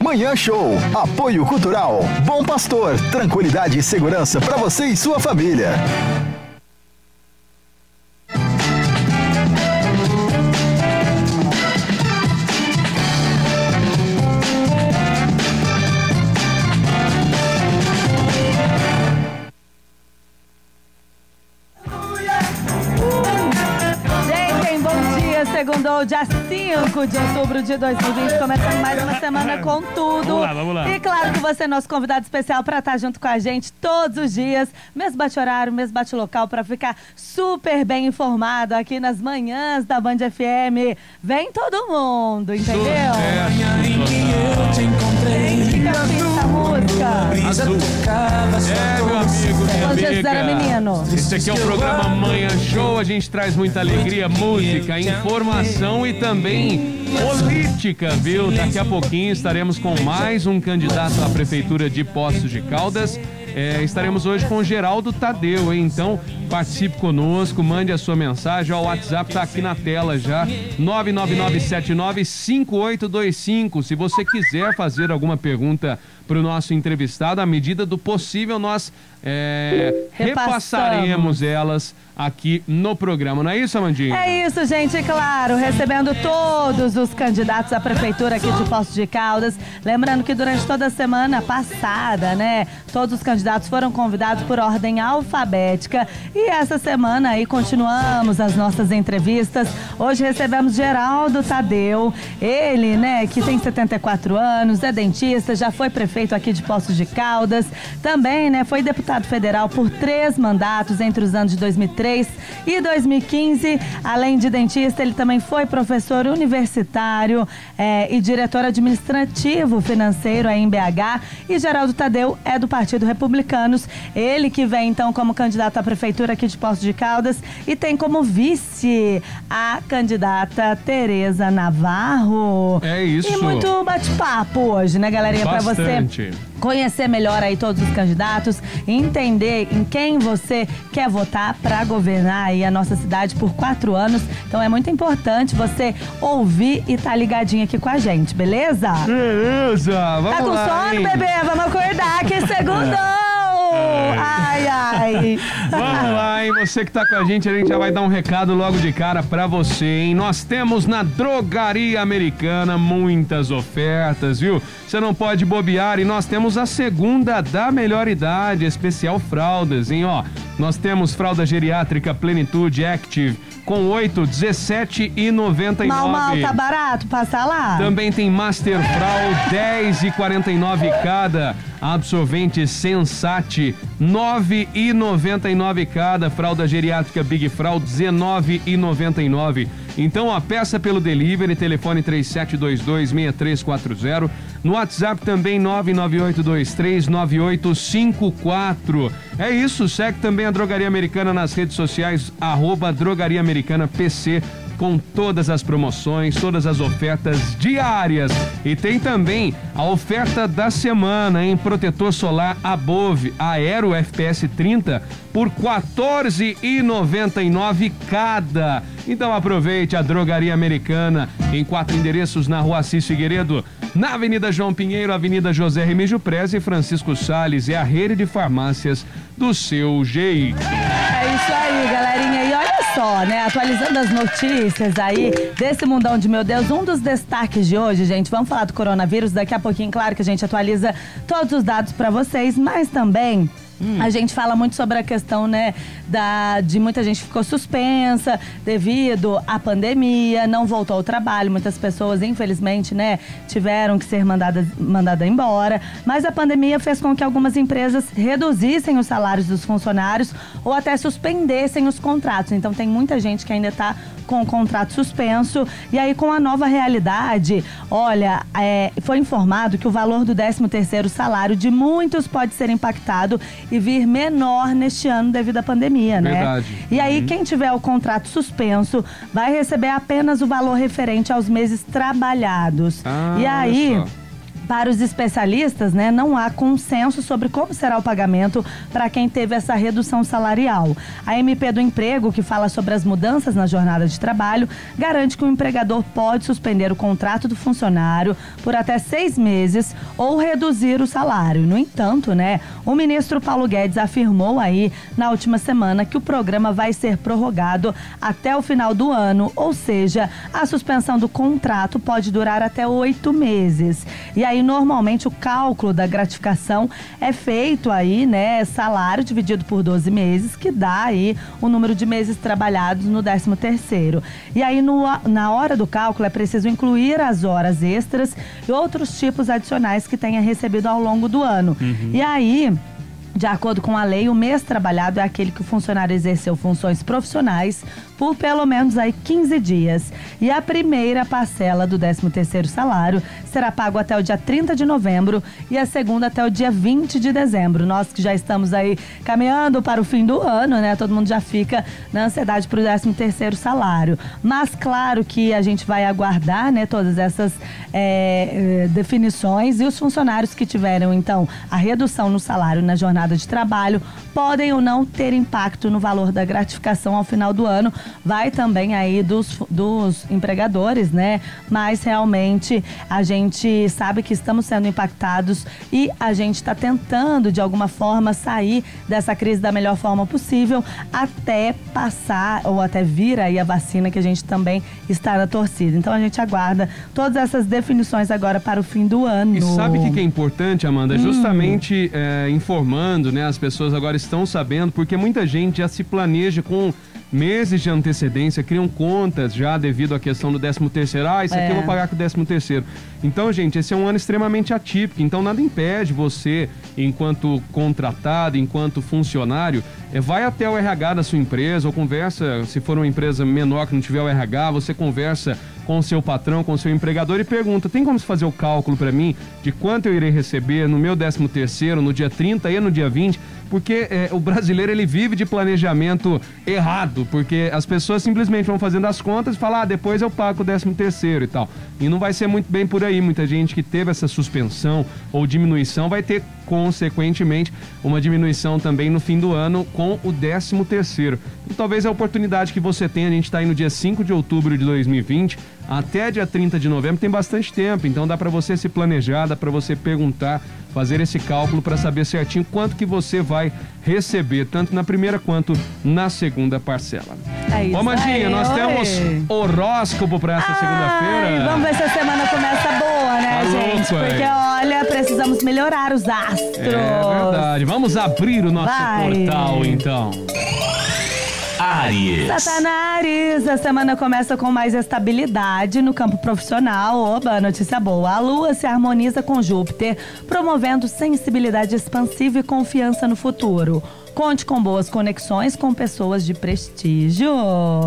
Manhã Show. Apoio Cultural. Bom Pastor. Tranquilidade e segurança para você e sua família. Segundou, dia 5 de outubro de 2020, começando mais uma semana com tudo. Vamos lá. E claro que você é nosso convidado especial para estar junto com a gente todos os dias, mesmo bate-horário, mesmo bate-local, para ficar super bem informado aqui nas manhãs da Band FM. Vem todo mundo, entendeu? Fica assim essa música. Azul. Meu amigo, minha amiga. Menino. Esse aqui é o programa Manhã Show. A gente traz muita alegria, música, informação e também política, viu? Daqui a pouquinho estaremos com mais um candidato à Prefeitura de Poços de Caldas. Estaremos hoje com o Geraldo Tadeu, hein? Então participe conosco, mande a sua mensagem. O WhatsApp está aqui na tela já, 999795825. Se você quiser fazer alguma pergunta para o nosso entrevistado, à medida do possível nós repassaremos elas aqui no programa. Não é isso, Amandinha? É isso, gente, claro, recebendo todos os candidatos à prefeitura aqui de Poços de Caldas. Lembrando que durante toda a semana passada, né, todos os candidatos foram convidados por ordem alfabética. E essa semana aí continuamos as nossas entrevistas. Hoje recebemos Geraldo Tadeu, ele, né, que tem 74 anos, é dentista, já foi prefeito aqui de Poços de Caldas. Também, né, foi deputado federal por 3 mandatos entre os anos de 2003 e 2015. Além de dentista, ele também foi professor universitário e diretor administrativo financeiro aí em BH. E Geraldo Tadeu é do Partido Republicanos. Ele que vem, então, como candidato à prefeitura aqui de Poços de Caldas e tem como vice a candidata Tereza Navarro. É isso. E muito bate-papo hoje, né, galerinha? Para você conhecer melhor aí todos os candidatos, entender em quem você quer votar para governar aí a nossa cidade por 4 anos. Então é muito importante você ouvir e tá ligadinho aqui com a gente, beleza? Beleza, vamos lá. Tá com sono, hein? bebê? Vamos acordar que segundou! Ai, ai. Vamos lá, hein? Você que tá com a gente já vai dar um recado logo de cara pra você, hein? Nós temos na Drogaria Americana muitas ofertas, viu? Você não pode bobear e nós temos a segunda da melhor idade, especial fraldas, hein? Ó, nós temos fralda geriátrica Plenitude Active com 8, 17,99. Mal, tá barato, passa lá. Também tem Master Frau, 10,49 cada. Absorvente Sensate, 9,99 cada. Fralda geriátrica Big Frau, 19,99. Então, ó, peça pelo delivery, telefone 3722-6340. No WhatsApp também 998239854. É isso, segue também a Drogaria Americana nas redes sociais, @Drogaria Americana PC, com todas as promoções, todas as ofertas diárias. E tem também a oferta da semana, em protetor solar Above Aero FPS 30 por 14,99 cada. Então aproveite a Drogaria Americana em 4 endereços na Rua Assis Figueiredo, na Avenida João Pinheiro, Avenida José Remígio Preza e Francisco Salles. É a rede de farmácias do seu jeito. É isso aí, galerinha. E olha só, né? Atualizando as notícias aí desse mundão de meu Deus, um dos destaques de hoje, gente, vamos falar do coronavírus. Daqui a pouquinho, claro que a gente atualiza todos os dados pra vocês, mas também a gente fala muito sobre a questão, né, de muita gente que ficou suspensa devido à pandemia, não voltou ao trabalho. Muitas pessoas, infelizmente, né, tiveram que ser mandadas embora. Mas a pandemia fez com que algumas empresas reduzissem os salários dos funcionários ou até suspendessem os contratos. Então tem muita gente que ainda está com o contrato suspenso. E aí, com a nova realidade, olha, foi informado que o valor do 13º salário de muitos pode ser impactado e vir menor neste ano devido à pandemia, né? Verdade. E aí, quem tiver o contrato suspenso vai receber apenas o valor referente aos meses trabalhados. E aí, Para os especialistas, né, não há consenso sobre como será o pagamento para quem teve essa redução salarial. A MP do Emprego, que fala sobre as mudanças na jornada de trabalho, garante que o empregador pode suspender o contrato do funcionário por até 6 meses ou reduzir o salário. No entanto, né, o ministro Paulo Guedes afirmou aí na última semana que o programa vai ser prorrogado até o final do ano, ou seja, a suspensão do contrato pode durar até 8 meses. E aí, normalmente, o cálculo da gratificação é feito aí, né, salário dividido por 12 meses, que dá aí o número de meses trabalhados no 13º. E aí, na hora do cálculo, é preciso incluir as horas extras e outros tipos adicionais que tenha recebido ao longo do ano. E aí, de acordo com a lei, o mês trabalhado é aquele que o funcionário exerceu funções profissionais por pelo menos aí 15 dias. E a primeira parcela do 13º salário será pago até o dia 30 de novembro e a segunda até o dia 20 de dezembro. Nós que já estamos aí caminhando para o fim do ano, né? Todo mundo já fica na ansiedade para o 13º salário. Mas claro que a gente vai aguardar, né, todas essas definições, e os funcionários que tiveram, então, a redução no salário na jornada de trabalho podem ou não ter impacto no valor da gratificação ao final do ano. Vai também aí dos empregadores, né? Mas realmente a gente sabe que estamos sendo impactados e a gente está tentando de alguma forma sair dessa crise da melhor forma possível até passar ou até vir aí a vacina, que a gente também está na torcida. Então a gente aguarda todas essas definições agora para o fim do ano. E sabe o que é importante, Amanda? Justamente informando, né? As pessoas agora estão sabendo, porque muita gente já se planeja com meses de antecedência, criam contas já devido à questão do 13º. Isso aqui eu vou pagar com o 13º. Então, gente, esse é um ano extremamente atípico. Então, nada impede você, enquanto contratado, enquanto funcionário, vai até o RH da sua empresa ou conversa, se for uma empresa menor que não tiver o RH, você conversa com o seu patrão, com o seu empregador e pergunta: tem como fazer o cálculo para mim de quanto eu irei receber no meu 13º, no dia 30 e no dia 20? Porque o brasileiro, ele vive de planejamento errado, porque as pessoas simplesmente vão fazendo as contas e falam: depois eu pago o 13º e tal. E não vai ser muito bem por aí. Muita gente que teve essa suspensão ou diminuição vai ter, consequentemente, uma diminuição também no fim do ano com o 13º. E talvez a oportunidade que você tem, a gente está aí no dia 5 de outubro de 2020, até dia 30 de novembro, tem bastante tempo. Então dá para você se planejar, dá para você perguntar, fazer esse cálculo para saber certinho quanto que você vai receber, tanto na primeira quanto na segunda parcela. É isso. Ô, Mandinha, nós temos horóscopo para essa segunda-feira. Vamos ver se a semana começa boa, né, gente? Porque, olha, precisamos melhorar os astros. É verdade. Vamos abrir o nosso portal, então. Áries. Satanás, a semana começa com mais estabilidade no campo profissional. Oba, notícia boa. A Lua se harmoniza com Júpiter, promovendo sensibilidade expansiva e confiança no futuro. Conte com boas conexões com pessoas de prestígio.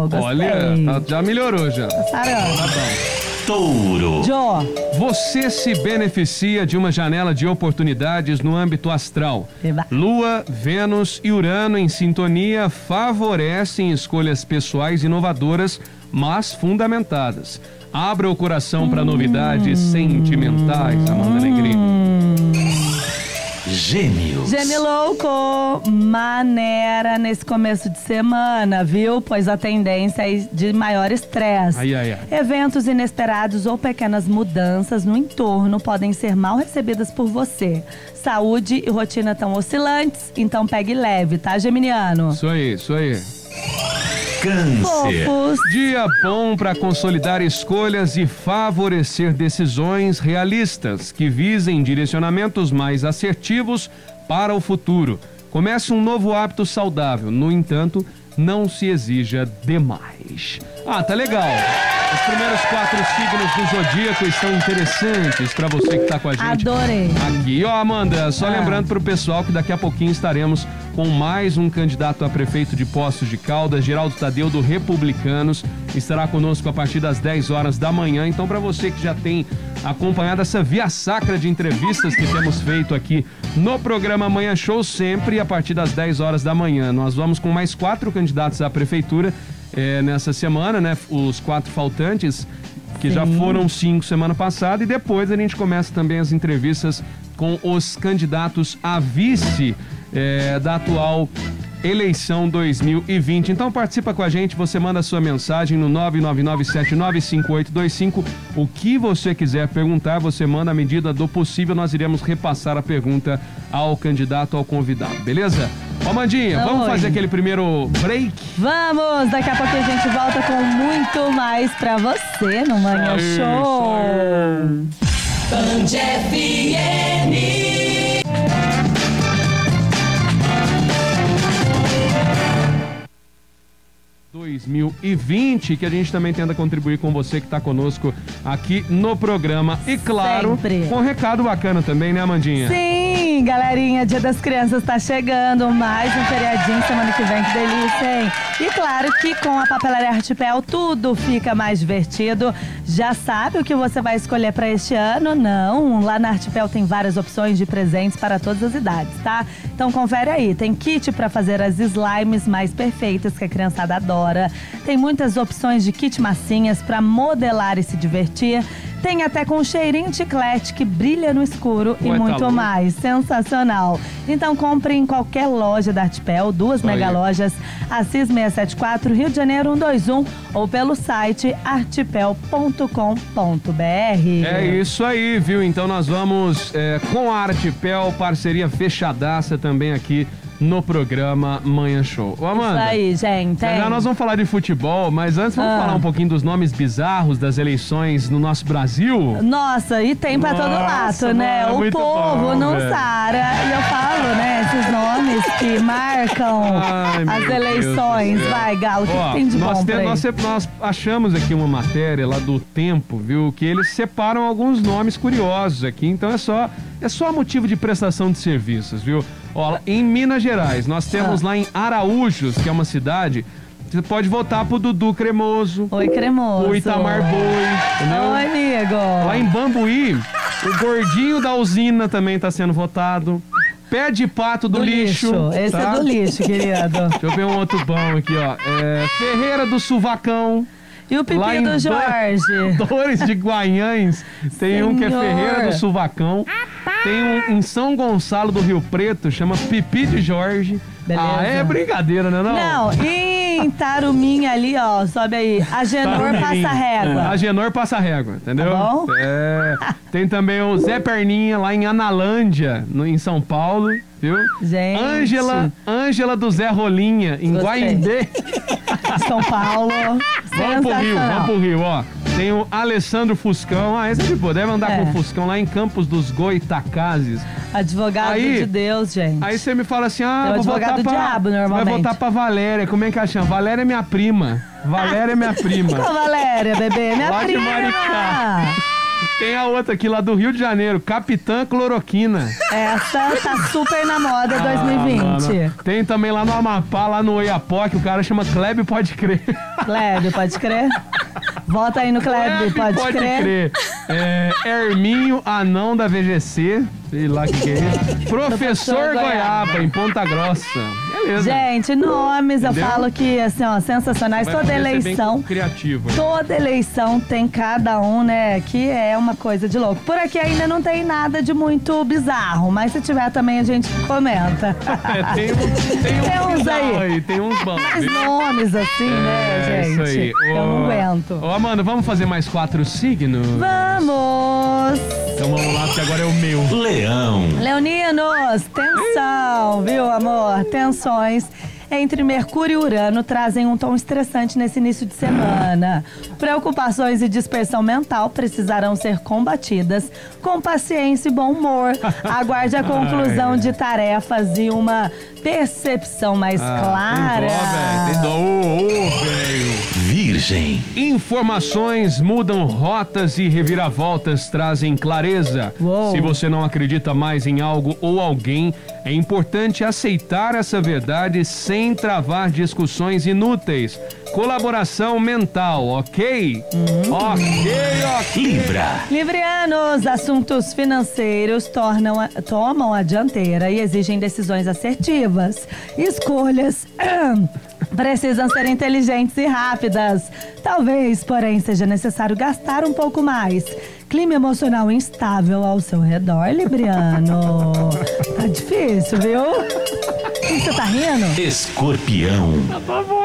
Gostei. Olha, já melhorou já. Tá bom. Touro. Jô. Você se beneficia de uma janela de oportunidades no âmbito astral. Eba. Lua, Vênus e Urano em sintonia favorecem escolhas pessoais inovadoras, mas fundamentadas. Abra o coração para novidades sentimentais, Amanda Negrini. Gêmeos. Gêmeo louco, maneira nesse começo de semana, viu? Pois a tendência é de maior estresse. Ai, ai, ai. Eventos inesperados ou pequenas mudanças no entorno podem ser mal recebidas por você. Saúde e rotina tão oscilantes, então pegue leve, tá, geminiano? Isso aí, isso aí. Câncer. Fofos. Dia bom para consolidar escolhas e favorecer decisões realistas que visem direcionamentos mais assertivos para o futuro. Comece um novo hábito saudável, no entanto, não se exija demais. Ah, tá legal. Os primeiros 4 signos do zodíaco estão interessantes para você que tá com a gente. Adorei. Aqui, ó, Amanda, só lembrando pro pessoal que daqui a pouquinho estaremos com mais um candidato a prefeito de Poços de Caldas, Geraldo Tadeu, do Republicanos, estará conosco a partir das 10 horas da manhã. Então, para você que já tem acompanhado essa via sacra de entrevistas que temos feito aqui no programa Manhã Show, sempre a partir das 10 horas da manhã. Nós vamos com mais 4 candidatos à prefeitura nessa semana, né? Os 4 faltantes Porque já foram 5 semana passada e depois a gente começa também as entrevistas com os candidatos a vice da atual eleição 2020. Então participa com a gente, você manda sua mensagem no 999795825. O que você quiser perguntar, você manda à medida do possível, nós iremos repassar a pergunta ao candidato, ao convidado, beleza? Ó, Mandinha, vamos fazer aquele primeiro break? Vamos! Daqui a pouco a gente volta com muito mais pra você no Manhã Show. Band FM. 2020, que a gente também tenta contribuir com você que está conosco aqui no programa. E claro, Sempre. com um recado bacana também, né, Amandinha? Sim, galerinha, Dia das Crianças tá chegando, mais um feriadinho semana que vem, que delícia, hein? E claro que com a Papelaria Artipel tudo fica mais divertido. Já sabe o que você vai escolher para este ano? Não, lá na Artipel tem várias opções de presentes para todas as idades, tá? Então confere aí, tem kit para fazer as slimes mais perfeitas que a criançada adora. Tem muitas opções de kit massinhas para modelar e se divertir. Tem até com cheirinho de chiclete que brilha no escuro e muito mais. Sensacional. Então compre em qualquer loja da Artipel, 2 mega lojas, Assis 674, Rio de Janeiro 121 ou pelo site artipel.com.br. É isso aí, viu? Então nós vamos com a Artipel, parceria fechadaça também aqui no programa Manhã Show. Ô, Amanda, isso aí, gente. Já nós vamos falar de futebol, mas antes vamos falar um pouquinho dos nomes bizarros das eleições no nosso Brasil. Nossa, e tem pra todo lado, né? Mano, o povo bom, não velho. sara. E eu falo, né? Esses nomes que marcam as eleições. Vai, Galo, o que tem de bom pra nós achamos aqui uma matéria lá do Tempo, viu? Que eles separam alguns nomes curiosos aqui, então é só motivo de prestação de serviços, viu? Ó, em Minas Gerais, nós temos lá em Araújos, que é uma cidade, você pode votar pro Dudu Cremoso. Oi, Cremoso. O Itamar Boi, entendeu? Oi, amigo. Lá em Bambuí, o Gordinho da Usina também tá sendo votado. Pé de Pato do Lixo. Esse tá? é do lixo, querido. Deixa eu ver um outro bom aqui, ó. Ferreira do Suvacão. E o Pipi do Jorge. Dores de Guanhães. Tem um que é Ferreira do Suvacão. Tem um em São Gonçalo do Rio Preto, chama Pipi de Jorge. Beleza. Ah, é brincadeira, né? Não, em Tarumim ali, ó, sobe aí. Agenor Passa Régua. Agenor Passa Régua, entendeu? Tá bom? Tem também o Zé Perninha lá em Analândia, em São Paulo, viu? Gente. Ângela do Zé Rolinha, em Guaimbê. São Paulo. Vamos pro Rio, ó. Tem o Alessandro Fuscão. Esse é de boa. Deve andar com o Fuscão lá em Campos dos Goitacazes. Advogado de Deus, gente. Aí você me fala assim, vou votar pra... diabo, normalmente. Vai votar pra Valéria. Como é que ela chama? Valéria é minha prima. Valéria é minha prima. Qual Valéria, bebê? Minha lá prima. De Maricá. Tem a outra aqui lá do Rio de Janeiro, Capitã Cloroquina. Essa tá super na moda 2020. Mano. Tem também lá no Amapá, lá no Oiapoque, que o cara chama Klebe Pode Crer. Klebe, pode crer? Vota aí no Klebe, pode crer. Herminho, anão da VGC, sei lá o que é isso. Professor Goiaba, em Ponta Grossa. Beleza. Gente, nomes, entendeu? Eu falo que, assim, ó, sensacionais. Toda eleição. Criativo. Toda eleição tem cada um, né? Que é uma coisa de louco. Por aqui ainda não tem nada de muito bizarro, mas se tiver também a gente comenta. Tem uns aí. Tem uns bons. Mais nomes assim, né, gente? Isso aí. Eu não aguento. Ô, Amanda, vamos fazer mais 4 signos? Vamos! Então vamos lá, porque agora é o meu. Leão. Leoninos, tensão, viu, amor? Tensões entre Mercúrio e Urano trazem um tom estressante nesse início de semana. Preocupações e dispersão mental precisarão ser combatidas com paciência e bom humor. Aguarde a conclusão de tarefas e uma percepção mais clara. Tem dó, velho. Virgem. Informações mudam rotas e reviravoltas trazem clareza. Uou. Se você não acredita mais em algo ou alguém, é importante aceitar essa verdade sem travar discussões inúteis. Colaboração mental, ok? Ok. Libra. Librianos, assuntos financeiros tomam a dianteira e exigem decisões assertivas. Escolhas precisam ser inteligentes e rápidas. Talvez, porém, seja necessário gastar um pouco mais. Clima emocional instável ao seu redor, Libriano. Tá difícil, viu? O que você tá rindo? Escorpião. Tá bom,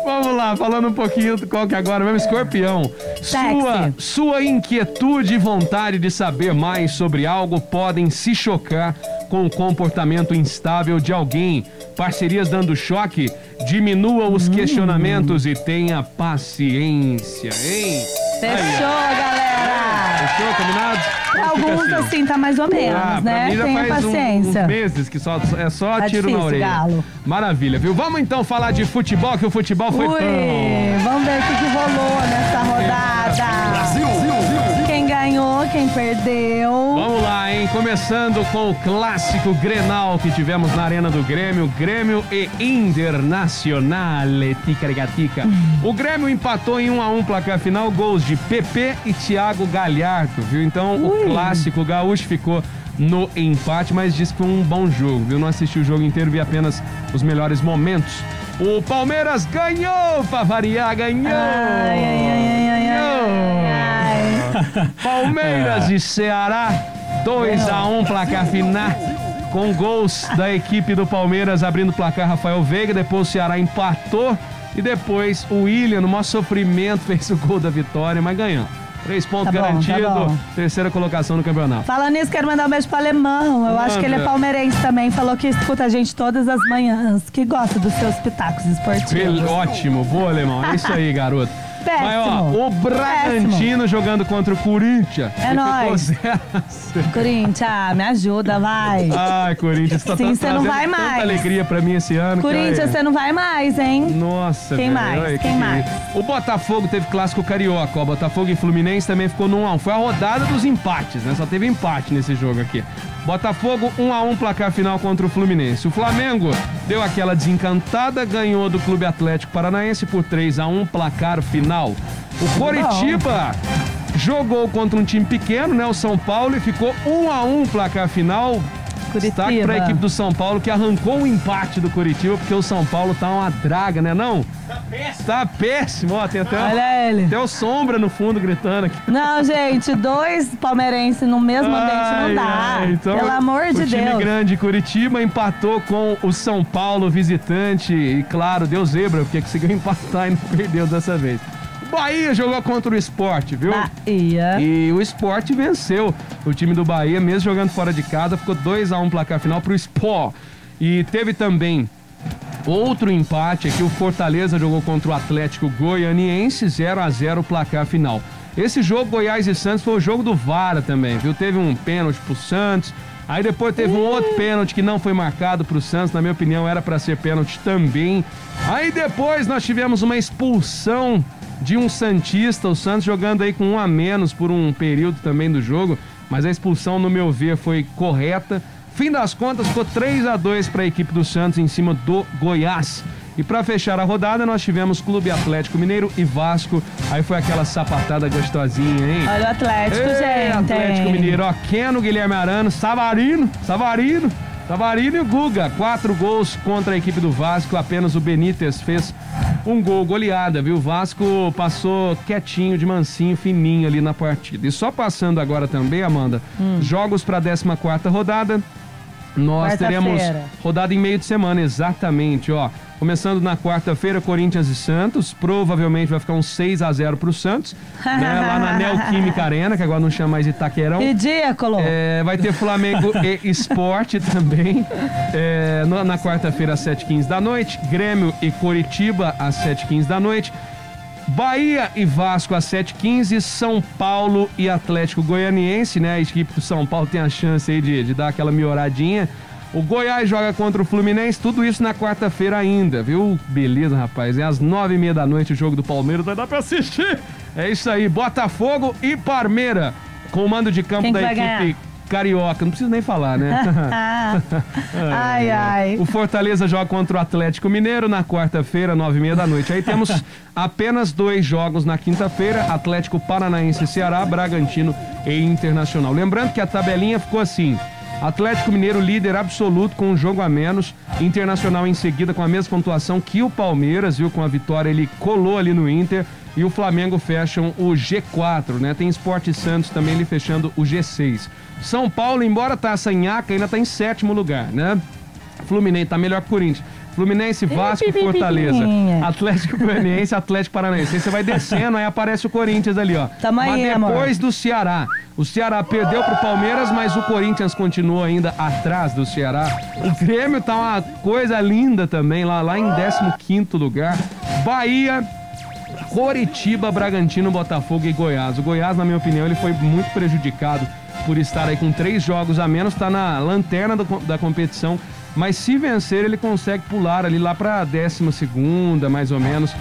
vamos lá, falando um pouquinho do qual que é agora mesmo, Escorpião. Sua inquietude e vontade de saber mais sobre algo podem se chocar com o comportamento instável de alguém. Parcerias dando choque, diminua os questionamentos e tenha paciência, hein? Fechou, galera! Fechou, combinado? Alguns assim tá mais ou menos, né? Tenha paciência. Uns meses que é só tá tiro difícil, na orelha. Galo. Maravilha, viu? Vamos então falar de futebol, que o futebol foi Vamos ver o que rolou nessa rodada. Brasil. Quem ganhou, quem perdeu. Vamos lá, hein? Começando com o clássico Grenal que tivemos na Arena do Grêmio. Grêmio e Internazionale. Ticaricatica. O Grêmio empatou em 1-1 placar final, gols de PP e Thiago Galhardo, viu? Então o clássico gaúcho ficou no empate, mas disse que foi um bom jogo, viu? Não assisti o jogo inteiro, vi apenas os melhores momentos. O Palmeiras ganhou, pra variar, ganhou! Palmeiras e Ceará, 2-1 placar final, com gols da equipe do Palmeiras abrindo o placar Rafael Veiga, depois o Ceará empatou e depois o William, no maior sofrimento, fez o gol da vitória, mas ganhou. 3 pontos garantidos, terceira colocação no campeonato. Falando nisso, quero mandar um beijo pro Alemão. Eu acho que ele é palmeirense também. Falou que escuta a gente todas as manhãs, que gosta dos seus pitacos esportivos. Ótimo, boa, Alemão. É isso aí, garoto. Péssimo. Mas, ó, o Bragantino jogando contra o Corinthians. É nóis. Corinthians, me ajuda, vai. Ai, Corinthians, tá Sim, você não vai tanta mais. alegria pra mim esse ano. Corinthians, você não vai mais, hein? Nossa, Quem mais? Olha, Quem mais? O Botafogo teve clássico carioca, ó. Botafogo e Fluminense também ficou no 1-1. Foi a rodada dos empates, né? Só teve empate nesse jogo aqui. Botafogo 1-1 placar final contra o Fluminense. O Flamengo deu aquela desencantada, ganhou do Clube Atlético Paranaense por 3-1 placar final. O Coritiba jogou contra um time pequeno, né? O São Paulo, e ficou 1-1 placar final. Destaque para a equipe do São Paulo, que arrancou o empate do Coritiba, porque o São Paulo tá uma draga, né não? Tá péssimo, ó, tem até o Sombra no fundo gritando aqui. Não, gente, 2 palmeirenses no mesmo ambiente não dá. Então, pelo amor de Deus. O time grande Curitiba empatou com o São Paulo visitante e, claro, deu zebra, porque conseguiu empatar e não perdeu dessa vez. Bahia jogou contra o Sport, viu? Bahia. E o Sport venceu o time do Bahia, mesmo jogando fora de casa, ficou 2-1 placar final pro Sport. E teve também outro empate aqui, o Fortaleza jogou contra o Atlético Goianiense, 0-0 placar final. Esse jogo, Goiás e Santos, foi o jogo do VAR também, viu? Teve um pênalti pro Santos, aí depois teve um outro pênalti que não foi marcado pro Santos, na minha opinião era para ser pênalti também. Aí depois nós tivemos uma expulsão de um santista, o Santos jogando aí com 1 a menos por um período também do jogo, mas a expulsão, no meu ver, foi correta. Fim das contas, ficou 3-2 para a equipe do Santos em cima do Goiás. E para fechar a rodada, nós tivemos Clube Atlético Mineiro e Vasco. Aí foi aquela sapatada gostosinha, hein? Olha o Atlético, gente. Atlético Mineiro, ó, Keno, Guilherme Arano, Savarino e o Guga. 4 gols contra a equipe do Vasco, apenas o Benítez fez um gol, goleada, viu? O Vasco passou quietinho, de mansinho, fininho ali na partida. E só passando agora também, Amanda, jogos para a 14ª rodada. Nós teremos rodada em meio de semana, exatamente, ó. Começando na quarta-feira, Corinthians e Santos. Provavelmente vai ficar um 6-0 pro Santos, né? Lá na Neoquímica Arena, que agora não chama mais Itaquerão. Ridículo. Vai ter Flamengo e Sport também. Na quarta-feira, às 7h15 da noite. Grêmio e Coritiba, às 7h15 da noite. Bahia e Vasco às 7h15, São Paulo e Atlético Goianiense, né? A equipe do São Paulo tem a chance aí de dar aquela melhoradinha. O Goiás joga contra o Fluminense, tudo isso na quarta-feira ainda, viu? Beleza, rapaz, é às 9h30 da noite o jogo do Palmeiras, vai dar pra assistir. É isso aí, Botafogo e Parmeira, com o mando de campo da equipe carioca, não preciso nem falar, né? Ai. O Fortaleza joga contra o Atlético Mineiro na quarta-feira, 9h30 da noite. Aí temos apenas 2 jogos na quinta-feira, Atlético Paranaense e Ceará, Bragantino e Internacional. Lembrando que a tabelinha ficou assim: Atlético Mineiro líder absoluto com um jogo a menos. Internacional em seguida com a mesma pontuação que o Palmeiras, viu? Com a vitória ele colou ali no Inter. E o Flamengo fecham o G4, né? Tem Sport e Santos também ali fechando o G6. São Paulo, embora tá sanhaca, ainda tá em 7º lugar, né? Fluminense tá melhor que o Corinthians. Fluminense, Vasco, Fortaleza. Atlético Goianiense, Atlético Paranaense. Aí você vai descendo, aí aparece o Corinthians ali, ó. Mas depois do Ceará. O Ceará perdeu pro Palmeiras, mas o Corinthians continua ainda atrás do Ceará. O Grêmio tá uma coisa linda também, lá em 15º lugar. Bahia, Coritiba, Bragantino, Botafogo e Goiás. O Goiás, na minha opinião, ele foi muito prejudicado por estar aí com 3 jogos a menos, tá na lanterna da competição. Mas se vencer, ele consegue pular ali lá para 12ª, mais ou menos,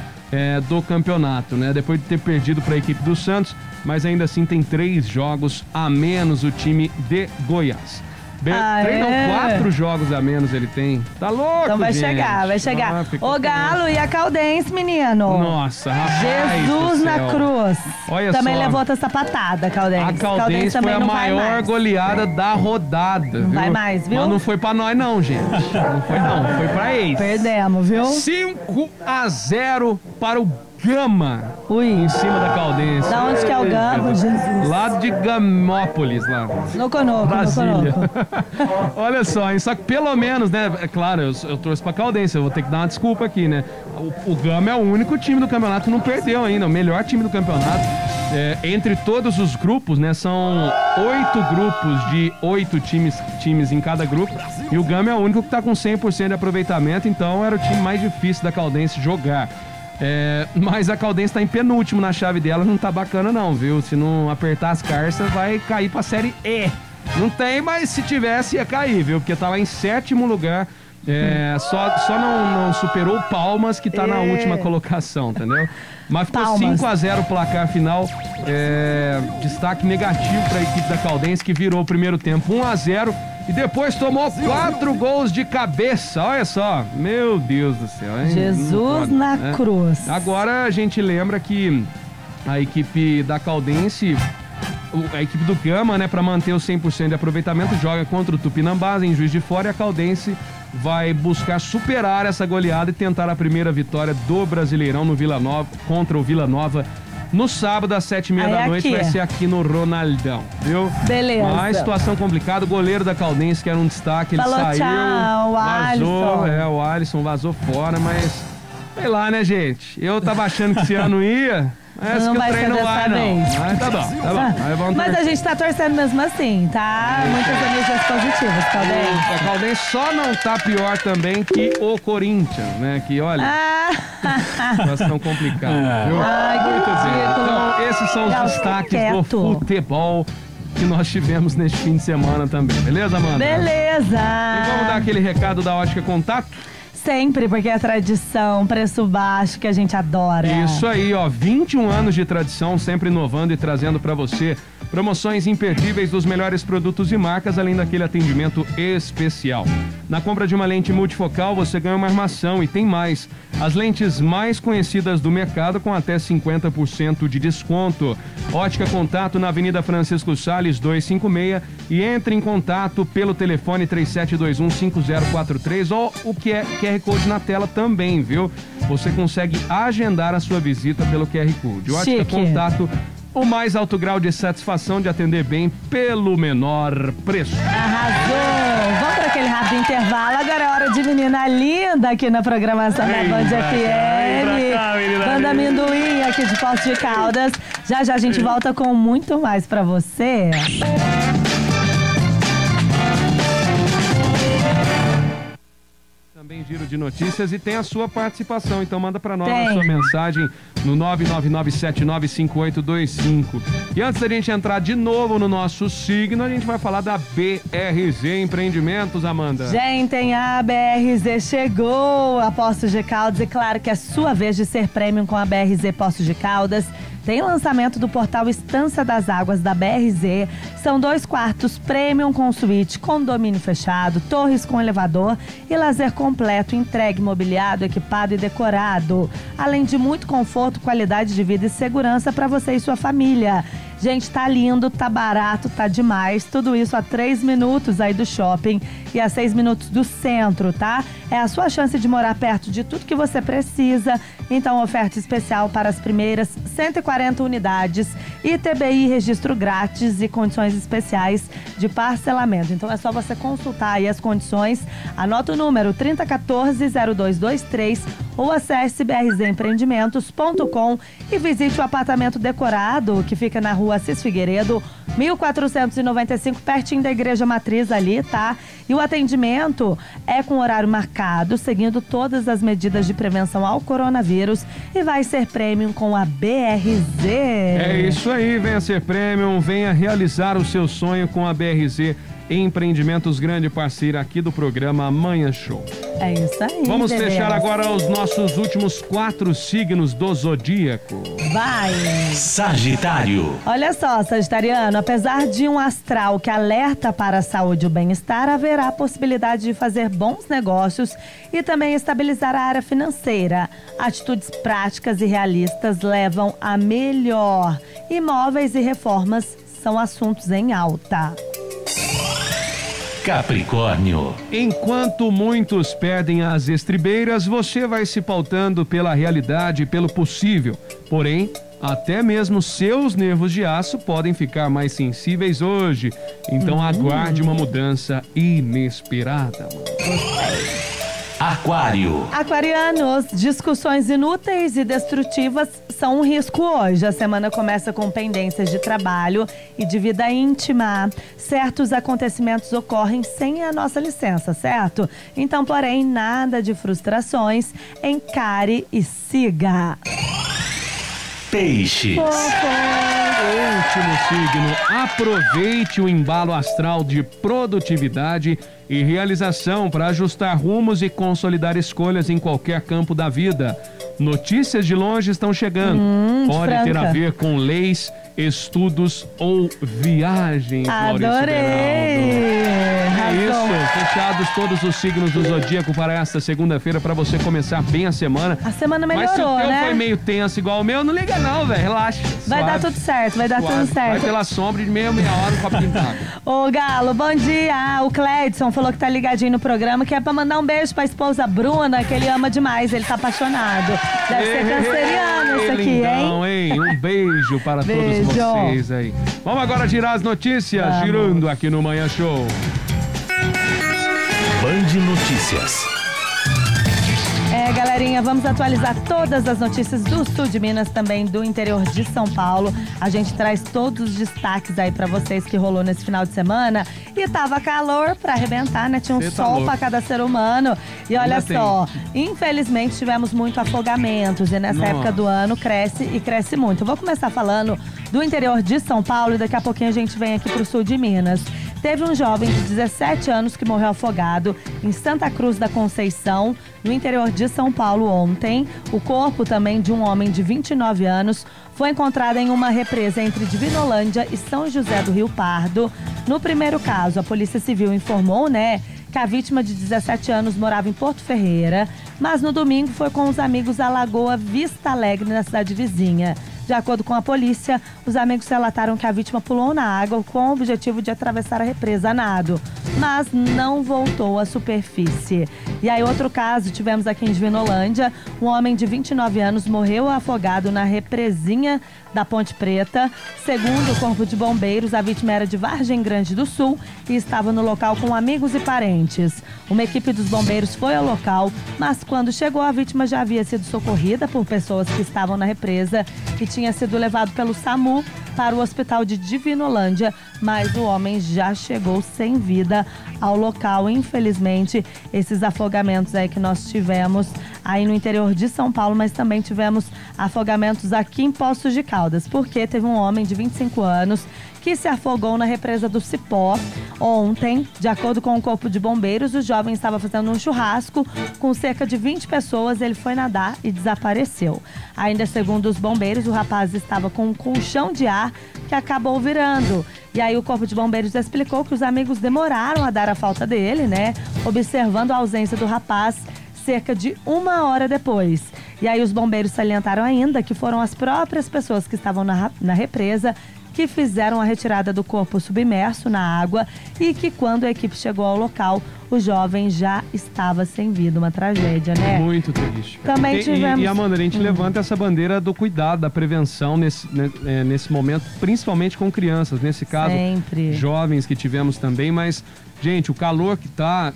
do campeonato, né? Depois de ter perdido para a equipe do Santos, mas ainda assim tem 3 jogos a menos o time de Goiás. 4 jogos a menos ele tem. Tá louco, então vai gente. vai chegar. Ô, Galo, e a Caldense, menino? Nossa, rapaz Jesus na cruz. Olha também só. levou essa patada, Caldense. A Caldense foi a maior goleada da rodada. Não vai mais, viu? Mas não foi pra nós não, gente. Não foi não, foi pra ex. Perdemos, viu? 5-0 para o Gama. Ui. Em cima da Caldense. Da onde que é o Gama, Jesus? Lá de Gamópolis, lá. No Conoco, Brasília. Olha só, hein? Só que pelo menos, né? É claro, eu trouxe pra Caldense, eu vou ter que dar uma desculpa aqui, né? O Gama é o único time do campeonato que não perdeu ainda, o melhor time do campeonato. Entre todos os grupos, né? São 8 grupos de 8 times em cada grupo. E o Gama é o único que tá com 100% de aproveitamento, então era o time mais difícil da Caldense jogar. Mas a Caldense tá em penúltimo na chave dela, não tá bacana não, viu? Se não apertar as carças, vai cair pra Série E. Não tem, mas se tivesse ia cair, viu? Porque tá lá em 7º lugar. Só não superou o Palmas, que tá na última colocação, entendeu? Mas ficou 5-0 o placar final. Destaque negativo para a equipe da Caldense, que virou o primeiro tempo 1-0 e depois tomou 4 gols de cabeça. Olha só, meu Deus do céu, hein? Jesus na cruz. Agora a gente lembra que a equipe da Caldense, a equipe do Gama, né, para manter o 100% de aproveitamento, joga contra o Tupinambás em Juiz de Fora, e a Caldense vai buscar superar essa goleada e tentar a primeira vitória do Brasileirão no Vila Nova, contra o Vila Nova, no sábado às 7h30 da noite. Vai ser aqui no Ronaldão, viu? Beleza. Mas situação complicada, o goleiro da Caldense, que era um destaque, ele falou saiu, tchau, vazou, o Alisson vazou fora, mas sei lá, né, gente? Eu tava achando que esse ano ia. Não vai ser dessa vez. Mas tá bom. Mas a gente tá torcendo mesmo assim, tá? Muitas energias positivas, Caldense. A Caldense só não tá pior também que o Corinthians, né? Que olha, situação complicada. Muito bem. Então, esses são os destaques do futebol que nós tivemos neste fim de semana também. Beleza, Amanda? Beleza. E vamos dar aquele recado da Ótica Contato? Sempre, porque é tradição, preço baixo, que a gente adora. Isso aí, ó, 21 anos de tradição, sempre inovando e trazendo pra você promoções imperdíveis dos melhores produtos e marcas, além daquele atendimento especial. Na compra de uma lente multifocal, você ganha uma armação e tem mais. As lentes mais conhecidas do mercado com até 50% de desconto. Ótica Contato na Avenida Francisco Salles 256 e entre em contato pelo telefone 3721-5043 ou o QR Code na tela também, viu? Você consegue agendar a sua visita pelo QR Code. Ótica Contato, o mais alto grau de satisfação de atender bem pelo menor preço. Arrasou! Vamos para aquele rápido intervalo. Agora é hora de menina linda aqui na programação da Band FM. Banda Amendoim aqui de Poços de Caldas. Já a gente volta com muito mais para você. Também giro de notícias e tem a sua participação, então manda pra nós a sua mensagem no 999795825. E antes da gente entrar de novo no nosso signo, a gente vai falar da BRZ Empreendimentos, Amanda. Gente, a BRZ chegou a Poços de Caldas e claro que é sua vez de ser premium com a BRZ Poços de Caldas. Tem lançamento do portal Estância das Águas da BRZ. São 2 quartos premium com suíte, condomínio fechado, torres com elevador e lazer completo, entregue, mobiliado, equipado e decorado. Além de muito conforto, qualidade de vida e segurança para você e sua família. Gente, tá lindo, tá barato, tá demais. Tudo isso a 3 minutos aí do shopping e a 6 minutos do centro, tá? É a sua chance de morar perto de tudo que você precisa. Então, oferta especial para as primeiras 140 unidades. ITBI, registro grátis e condições especiais de parcelamento. Então, é só você consultar aí as condições. Anota o número 3014-0223 ou acesse brzempreendimentos.com e visite o apartamento decorado que fica na rua Assis Figueiredo, 1495, pertinho da Igreja Matriz ali, tá? E o atendimento é com horário marcado, seguindo todas as medidas de prevenção ao coronavírus e vai ser premium com a BRZ. É isso aí, venha ser premium, venha realizar o seu sonho com a BRZ Empreendimentos, grande parceira aqui do programa Manhã Show. É isso aí. Vamos fechar agora os nossos últimos 4 signos do zodíaco. Vai! Sagitário. Olha só, sagitariano, apesar de um astral que alerta para a saúde e o bem-estar, haverá a possibilidade de fazer bons negócios e também estabilizar a área financeira. Atitudes práticas e realistas levam a melhor. Imóveis e reformas são assuntos em alta. Capricórnio. Enquanto muitos perdem as estribeiras, você vai se pautando pela realidade e pelo possível. Porém, até mesmo seus nervos de aço podem ficar mais sensíveis hoje. Então aguarde uma mudança inesperada. Aquário. Aquarianos, discussões inúteis e destrutivas são um risco hoje. A semana começa com pendências de trabalho e de vida íntima. Certos acontecimentos ocorrem sem a nossa licença, certo? Então, porém, nada de frustrações. Encare e siga. Peixes. Último signo, aproveite o embalo astral de produtividade e realização para ajustar rumos e consolidar escolhas em qualquer campo da vida. Notícias de longe estão chegando. Pode ter a ver com leis, estudos ou viagens. Adorei! É isso, fechados todos os signos do zodíaco para esta segunda-feira, para você começar bem a semana. A semana melhorou, mas se o teu né? foi meio tenso igual o meu, não liga não, velho, relaxa. Vai suave, dar tudo certo, vai dar suave. tudo certo. Vai pela sombra de meia hora no copo pintado. Ô, Galo, bom dia. O Cledson falou que tá ligadinho no programa, que é pra mandar um beijo pra esposa Bruna, que ele ama demais, ele tá apaixonado. Deve ser canceriano isso aqui, hein? Um beijo para todos vocês aí. Vamos agora girar as notícias, girando aqui no Manhã Show. Band Notícias. Galerinha, vamos atualizar todas as notícias do sul de Minas, também do interior de São Paulo. A gente traz todos os destaques aí pra vocês que rolou nesse final de semana. E tava calor pra arrebentar, né? Tinha um sol pra cada ser humano. E olha só, infelizmente tivemos muito afogamentos. E nessa época do ano cresce e cresce muito. Eu vou começar falando do interior de São Paulo e daqui a pouquinho a gente vem aqui pro sul de Minas. Teve um jovem de 17 anos que morreu afogado em Santa Cruz da Conceição, no interior de São Paulo ontem. O corpo também de um homem de 29 anos foi encontrado em uma represa entre Divinolândia e São José do Rio Pardo. No primeiro caso, a Polícia Civil informou, que a vítima de 17 anos morava em Porto Ferreira, mas no domingo foi com os amigos à Lagoa Vista Alegre, na cidade vizinha. De acordo com a polícia, os amigos relataram que a vítima pulou na água com o objetivo de atravessar a represa a nado, mas não voltou à superfície. E aí, outro caso, tivemos aqui em Divinolândia, um homem de 29 anos morreu afogado na represinha da Ponte Preta. Segundo o Corpo de Bombeiros, a vítima era de Vargem Grande do Sul e estava no local com amigos e parentes. Uma equipe dos bombeiros foi ao local, mas quando chegou, a vítima já havia sido socorrida por pessoas que estavam na represa e tinha sido levado pelo SAMU para o hospital de Divinolândia, mas o homem já chegou sem vida ao local. Infelizmente, esses afogamentos aí que nós tivemos aí no interior de São Paulo, mas também tivemos afogamentos aqui em Poços de Caldas, porque teve um homem de 25 anos que se afogou na represa do Cipó ontem. De acordo com o Corpo de Bombeiros, o jovem estava fazendo um churrasco com cerca de 20 pessoas. Ele foi nadar e desapareceu. Ainda segundo os bombeiros, o rapaz estava com um colchão de ar que acabou virando. E aí o Corpo de Bombeiros explicou que os amigos demoraram a dar a falta dele, observando a ausência do rapaz cerca de 1 hora depois. E aí os bombeiros salientaram ainda que foram as próprias pessoas que estavam na represa que fizeram a retirada do corpo submerso na água e que quando a equipe chegou ao local, o jovem já estava sem vida. Uma tragédia, né? Muito triste. Também tivemos... E Amanda, a gente levanta essa bandeira do cuidado, da prevenção nesse momento, principalmente com crianças. Nesse caso, sempre. Jovens que tivemos também, mas... Gente, o calor que tá,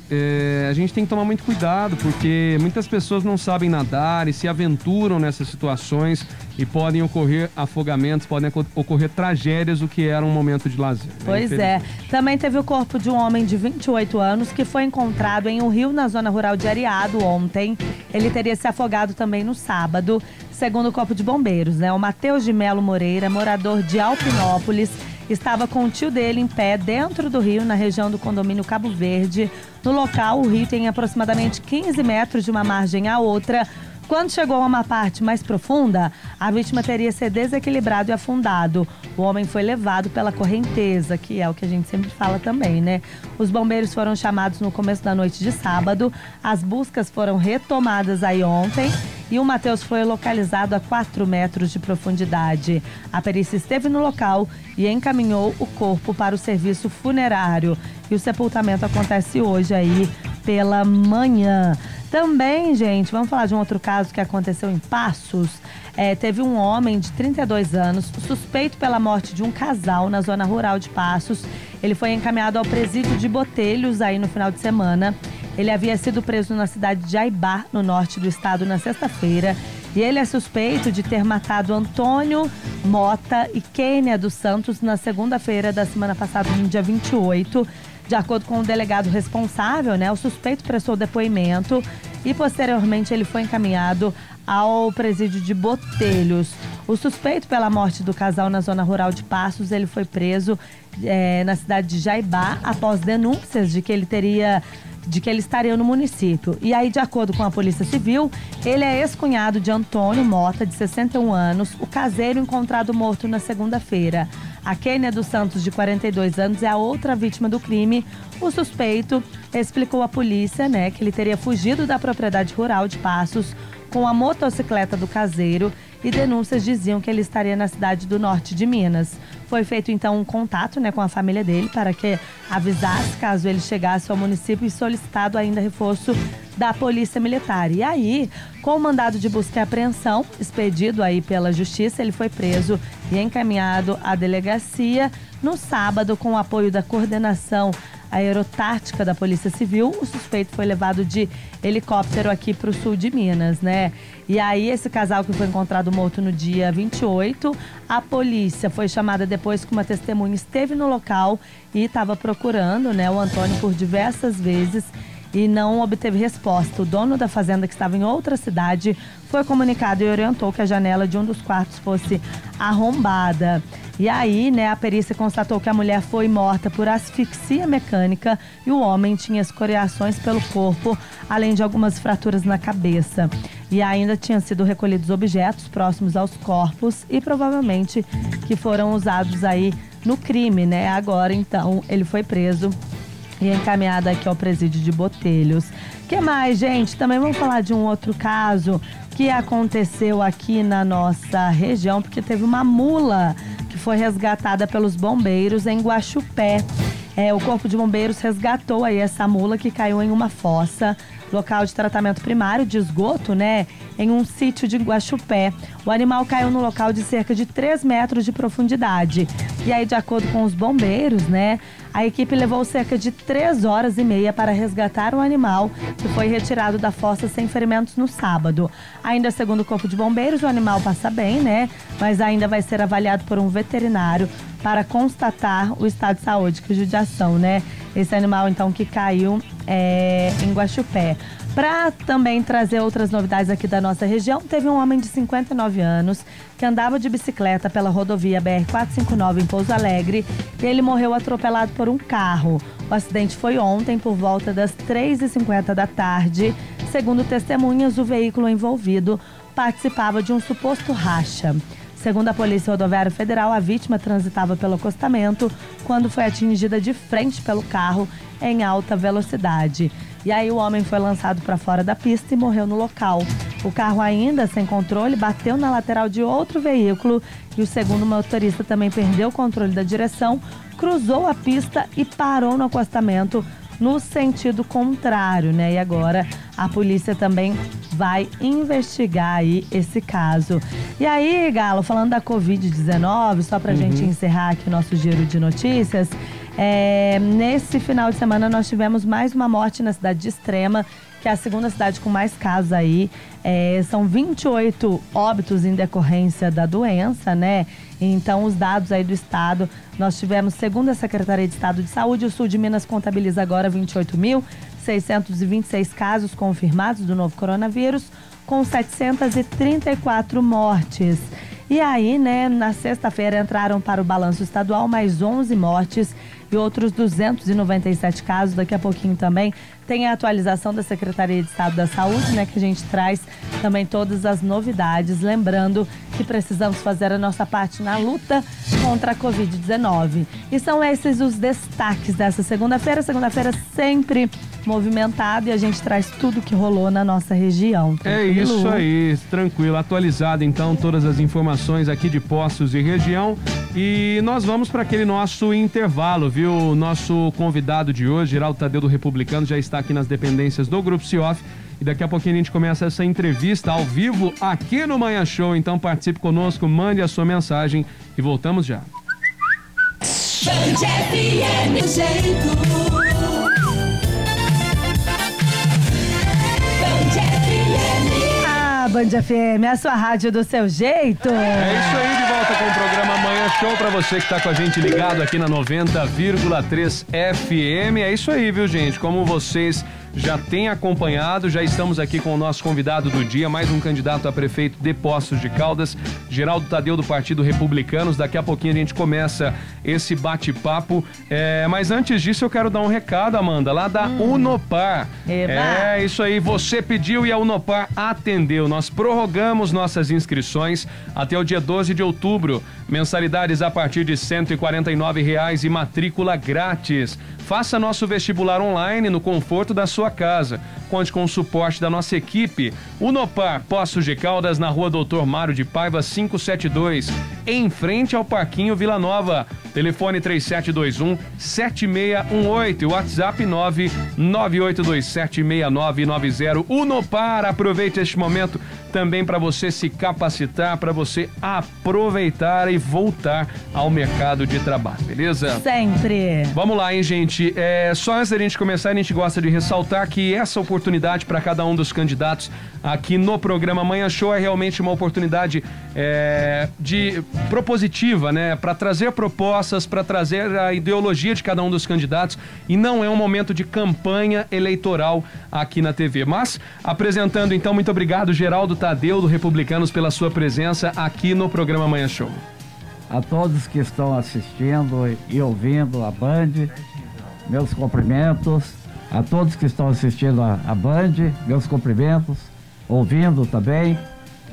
a gente tem que tomar muito cuidado, porque muitas pessoas não sabem nadar e se aventuram nessas situações e podem ocorrer afogamentos, podem ocorrer tragédias, o que era um momento de lazer. Pois é. Também teve o corpo de um homem de 28 anos que foi encontrado em um rio na zona rural de Areado ontem. Ele teria se afogado também no sábado, segundo o Corpo de Bombeiros, né? O Matheus de Melo Moreira, morador de Alpinópolis, estava com o tio dele em pé dentro do rio, na região do condomínio Cabo Verde. No local, o rio tem aproximadamente 15 metros de uma margem à outra. Quando chegou a uma parte mais profunda, a vítima teria se desequilibrado e afundado. O homem foi levado pela correnteza, que é o que a gente sempre fala também, né? Os bombeiros foram chamados no começo da noite de sábado. As buscas foram retomadas aí ontem. E o Matheus foi localizado a 4 metros de profundidade. A perícia esteve no local e encaminhou o corpo para o serviço funerário. E o sepultamento acontece hoje aí pela manhã. Também, gente, vamos falar de um outro caso que aconteceu em Passos. Teve um homem de 32 anos, suspeito pela morte de um casal na zona rural de Passos. Ele foi encaminhado ao presídio de Botelhos aí no final de semana. Ele havia sido preso na cidade de Aibá, no norte do estado, na sexta-feira. E ele é suspeito de ter matado Antônio Mota e Kênia dos Santos na segunda-feira da semana passada, no dia 28. De acordo com o delegado responsável, né, o suspeito prestou depoimento e posteriormente ele foi encaminhado ao presídio de Botelhos. O suspeito pela morte do casal na zona rural de Passos, ele foi preso na cidade de Jaibá após denúncias de que ele estaria no município. E aí, de acordo com a Polícia Civil, ele é ex-cunhado de Antônio Mota, de 61 anos, o caseiro encontrado morto na segunda-feira. A Kênia dos Santos, de 42 anos, é a outra vítima do crime. O suspeito explicou à polícia, né, que ele teria fugido da propriedade rural de Passos com a motocicleta do caseiro e denúncias diziam que ele estaria na cidade do norte de Minas. Foi feito então um contato, né, com a família dele para que avisasse caso ele chegasse ao município e solicitado ainda reforço da Polícia Militar. E aí, com o mandado de busca e apreensão expedido aí pela Justiça, ele foi preso e encaminhado à delegacia. No sábado, com o apoio da coordenação aerotática da Polícia Civil, o suspeito foi levado de helicóptero aqui para o sul de Minas, né? E aí, esse casal que foi encontrado morto no dia 28, a polícia foi chamada depois que uma testemunha esteve no local e estava procurando, né, o Antônio por diversas vezes e não obteve resposta. O dono da fazenda, que estava em outra cidade, foi comunicado e orientou que a janela de um dos quartos fosse arrombada. E aí, né, a perícia constatou que a mulher foi morta por asfixia mecânica e o homem tinha escoriações pelo corpo, além de algumas fraturas na cabeça. E ainda tinham sido recolhidos objetos próximos aos corpos e provavelmente que foram usados aí no crime, né? Agora, então, ele foi preso e encaminhado aqui ao presídio de Botelhos. O que mais, gente? Também vamos falar de um outro caso que aconteceu aqui na nossa região, porque teve uma mula que foi resgatada pelos bombeiros em Guaxupé. O Corpo de Bombeiros resgatou aí essa mula que caiu em uma fossa, local de tratamento primário de esgoto, né, em um sítio de Guaxupé. O animal caiu no local de cerca de 3 metros de profundidade. E aí, de acordo com os bombeiros, né, a equipe levou cerca de 3 horas e meia para resgatar o animal, que foi retirado da fossa sem ferimentos no sábado. Ainda segundo o Corpo de Bombeiros, o animal passa bem, né, mas ainda vai ser avaliado por um veterinário para constatar o estado de saúde, que judiação, né? Esse animal, então, que caiu em Guaxupé. Para também trazer outras novidades aqui da nossa região, teve um homem de 59 anos que andava de bicicleta pela rodovia BR-459 em Pouso Alegre e ele morreu atropelado por um carro. O acidente foi ontem por volta das 3h50 da tarde. Segundo testemunhas, o veículo envolvido participava de um suposto racha. Segundo a Polícia Rodoviária Federal, a vítima transitava pelo acostamento quando foi atingida de frente pelo carro em alta velocidade. E aí o homem foi lançado para fora da pista e morreu no local. O carro ainda sem controle bateu na lateral de outro veículo e o segundo motorista também perdeu o controle da direção, cruzou a pista e parou no acostamento no sentido contrário, né? E agora a polícia também vai investigar aí esse caso. E aí, Galo, falando da Covid-19, só pra gente encerrar aqui o nosso giro de notícias, nesse final de semana nós tivemos mais uma morte na cidade de Extrema, que é a segunda cidade com mais casos aí. São 28 óbitos em decorrência da doença, né? Então, os dados aí do estado, nós tivemos, segundo a Secretaria de Estado de Saúde, o sul de Minas contabiliza agora 28.626 casos confirmados do novo coronavírus, com 734 mortes. E aí, né, na sexta-feira entraram para o balanço estadual mais 11 mortes e outros 297 casos. Daqui a pouquinho também tem a atualização da Secretaria de Estado da Saúde, né, que a gente traz também todas as novidades. Lembrando que precisamos fazer a nossa parte na luta contra a Covid-19. E são esses os destaques dessa segunda-feira. Segunda-feira sempre movimentada e a gente traz tudo que rolou na nossa região. É isso aí, tranquilo, atualizado então todas as informações aqui de Poços e região. E nós vamos para aquele nosso intervalo, viu? O nosso convidado de hoje, Geraldo Tadeu do Republicano, já está aqui nas dependências do Grupo Cioff. E daqui a pouquinho a gente começa essa entrevista ao vivo aqui no Manhã Show. Então participe conosco, mande a sua mensagem e voltamos já. Band FM, a sua rádio do seu jeito. É isso aí, de volta com o programa Manhã Show pra você que tá com a gente ligado aqui na 90,3 FM. É isso aí, viu, gente? Como vocês já têm acompanhado, já estamos aqui com o nosso convidado do dia, mais um candidato a prefeito de Poços de Caldas, Geraldo Tadeu do Partido Republicanos. Daqui a pouquinho a gente começa esse bate-papo. Mas antes disso eu quero dar um recado, Amanda, lá da Unopar. Eba. É isso aí, você pediu e a Unopar atendeu. Nós prorrogamos nossas inscrições até o dia 12 de outubro. Mensalidades a partir de R$ 149,00 e matrícula grátis. Faça nosso vestibular online no conforto da sua casa. Conte com o suporte da nossa equipe. Unopar, Poços de Caldas, na rua Doutor Mário de Paiva, 572, em frente ao Parquinho Vila Nova. Telefone 3721-7618 e WhatsApp 998276990. Unopar, aproveite este momento também para você se capacitar, para você aproveitar e voltar ao mercado de trabalho, beleza? Sempre. Vamos lá, hein, gente? Só antes da gente começar, a gente gosta de ressaltar que essa oportunidade para cada um dos candidatos aqui no programa Manhã Show é realmente uma oportunidade propositiva, né? Para trazer propostas, para trazer a ideologia de cada um dos candidatos, e não é um momento de campanha eleitoral aqui na TV. Mas, apresentando então, muito obrigado, Geraldo Tadeu do Republicanos, pela sua presença aqui no programa Manhã Show. A todos que estão assistindo e ouvindo a Band, meus cumprimentos. A todos que estão assistindo a Band, meus cumprimentos. Ouvindo também.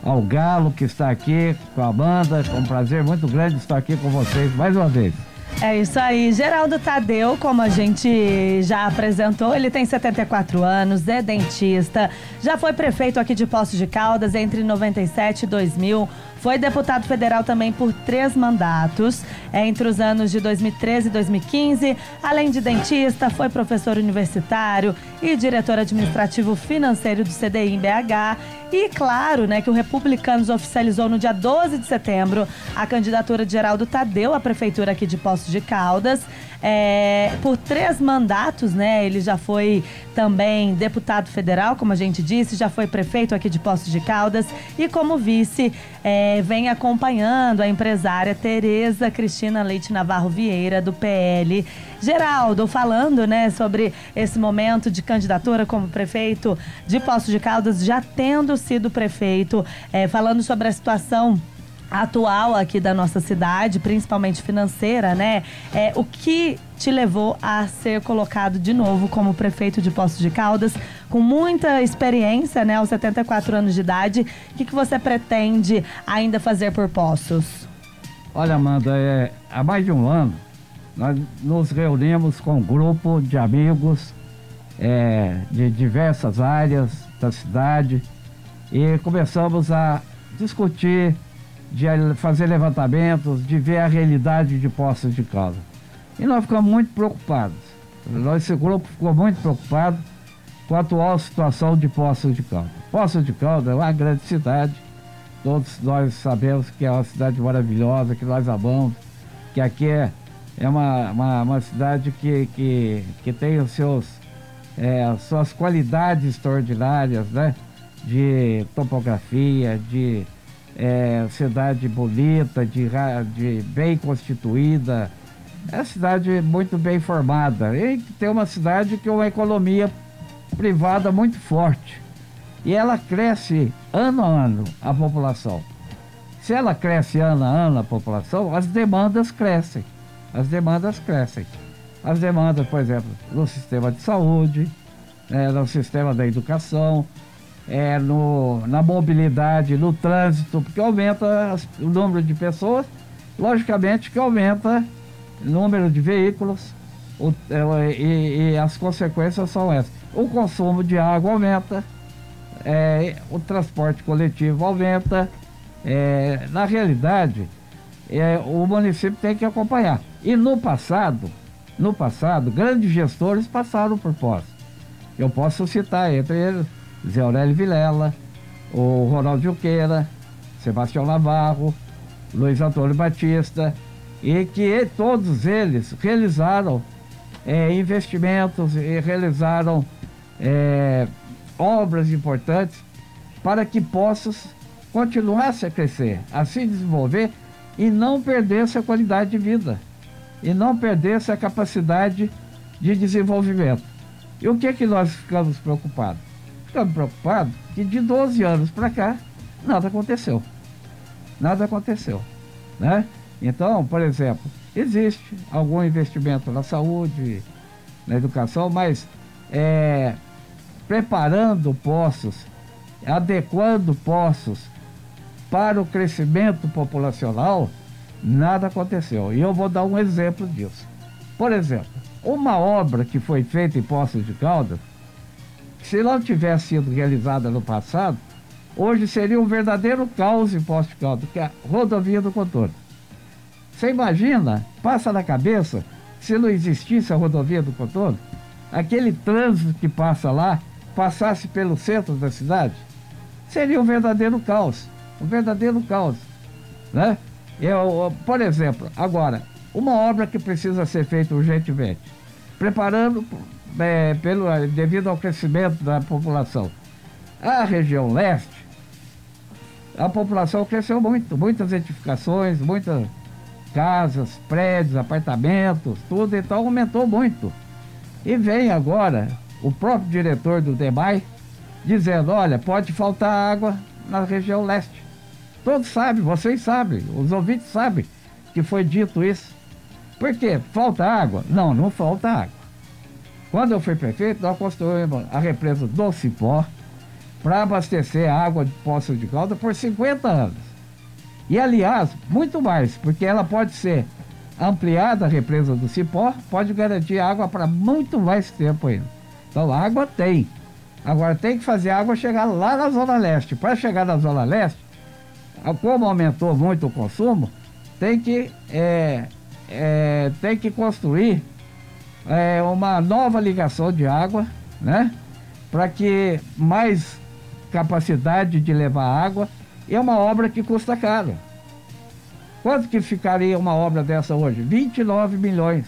Ao Galo, que está aqui com a Amanda, com um prazer muito grande estar aqui com vocês mais uma vez. É isso aí, Geraldo Tadeu, como a gente já apresentou, ele tem 74 anos, é dentista, já foi prefeito aqui de Poços de Caldas entre 97 e 2000, foi deputado federal também por 3 mandatos, entre os anos de 2013 e 2015, além de dentista, foi professor universitário e diretor administrativo financeiro do CDI em BH. E claro, né, que o Republicanos oficializou no dia 12 de setembro a candidatura de Geraldo Tadeu à prefeitura aqui de Poços de Caldas. Por 3 mandatos, né? Ele já foi também deputado federal, como a gente disse, já foi prefeito aqui de Poços de Caldas e como vice vem acompanhando a empresária Tereza Cristina Leite Navarro Vieira, do PL. Geraldo, falando, né, sobre esse momento de candidatura como prefeito de Poços de Caldas, já tendo sido prefeito, falando sobre a situação atual aqui da nossa cidade, principalmente financeira, né? O que te levou a ser colocado de novo como prefeito de Poços de Caldas, com muita experiência, né, aos 74 anos de idade? O que você pretende ainda fazer por Poços? Olha, Amanda, há mais de um ano, nós nos reunimos com um grupo de amigos de diversas áreas da cidade e começamos a discutir, de fazer levantamentos, de ver a realidade de Poços de Caldas. E nós ficamos muito preocupados. Esse grupo ficou muito preocupado com a atual situação de Poços de Caldas. Poços de Caldas é uma grande cidade, todos nós sabemos que é uma cidade maravilhosa, que nós amamos, que aqui é uma cidade que tem os suas qualidades extraordinárias, né? De topografia, de cidade bonita, de bem constituída. É uma cidade muito bem formada e tem uma cidade que é uma economia privada muito forte. E ela cresce ano a ano, a população. Se ela cresce ano a ano, a população, as demandas crescem. As demandas, por exemplo, no sistema de saúde, no sistema da educação, na mobilidade, no trânsito, porque aumenta o número de pessoas, logicamente que aumenta o número de veículos, e as consequências são essas. O consumo de água aumenta, o transporte coletivo aumenta. Na realidade, o município tem que acompanhar. E no passado, grandes gestores passaram por Poços. Eu posso citar entre eles Zé Aurélio Vilela, o Ronaldo Junqueira, Sebastião Navarro, Luiz Antônio Batista, e que todos eles realizaram investimentos e realizaram obras importantes para que Poços continuasse a crescer, a se desenvolver e não perdesse a qualidade de vida, e não perdesse a capacidade de desenvolvimento. E o que nós ficamos preocupados? Ficamos preocupados que de 12 anos para cá, nada aconteceu. Nada aconteceu, né? Então, por exemplo, existe algum investimento na saúde, na educação, mas preparando Poços, adequando Poços para o crescimento populacional, nada aconteceu. E eu vou dar um exemplo disso. Por exemplo, uma obra que foi feita em Poços de Caldas, se não tivesse sido realizada no passado, hoje seria um verdadeiro caos em Poços de Caldas, que é a rodovia do Contorno. Você imagina, passa na cabeça, se não existisse a rodovia do Contorno, aquele trânsito que passa lá, passasse pelo centro da cidade, seria um verdadeiro caos, né? Por exemplo, agora, uma obra que precisa ser feita urgentemente, preparando devido ao crescimento da população. A região leste, a população cresceu muito, muitas edificações, muitas casas, prédios, apartamentos, tudo, então aumentou muito. E vem agora o próprio diretor do DEMAI dizendo, olha, pode faltar água na região leste. Todos sabem, vocês sabem, os ouvintes sabem que foi dito isso. Por quê? Falta água? Não, não falta água. Quando eu fui prefeito, nós construímos a represa do Cipó para abastecer a água de Poços de Caldas por 50 anos. E, aliás, muito mais, porque ela pode ser ampliada, a represa do Cipó, pode garantir água para muito mais tempo ainda. Então, água tem. Agora, tem que fazer a água chegar lá na Zona Leste. Para chegar na Zona Leste, como aumentou muito o consumo, tem que construir uma nova ligação de água, né? Para que mais capacidade de levar água. E é uma obra que custa caro. Quanto que ficaria uma obra dessa hoje? 29 milhões.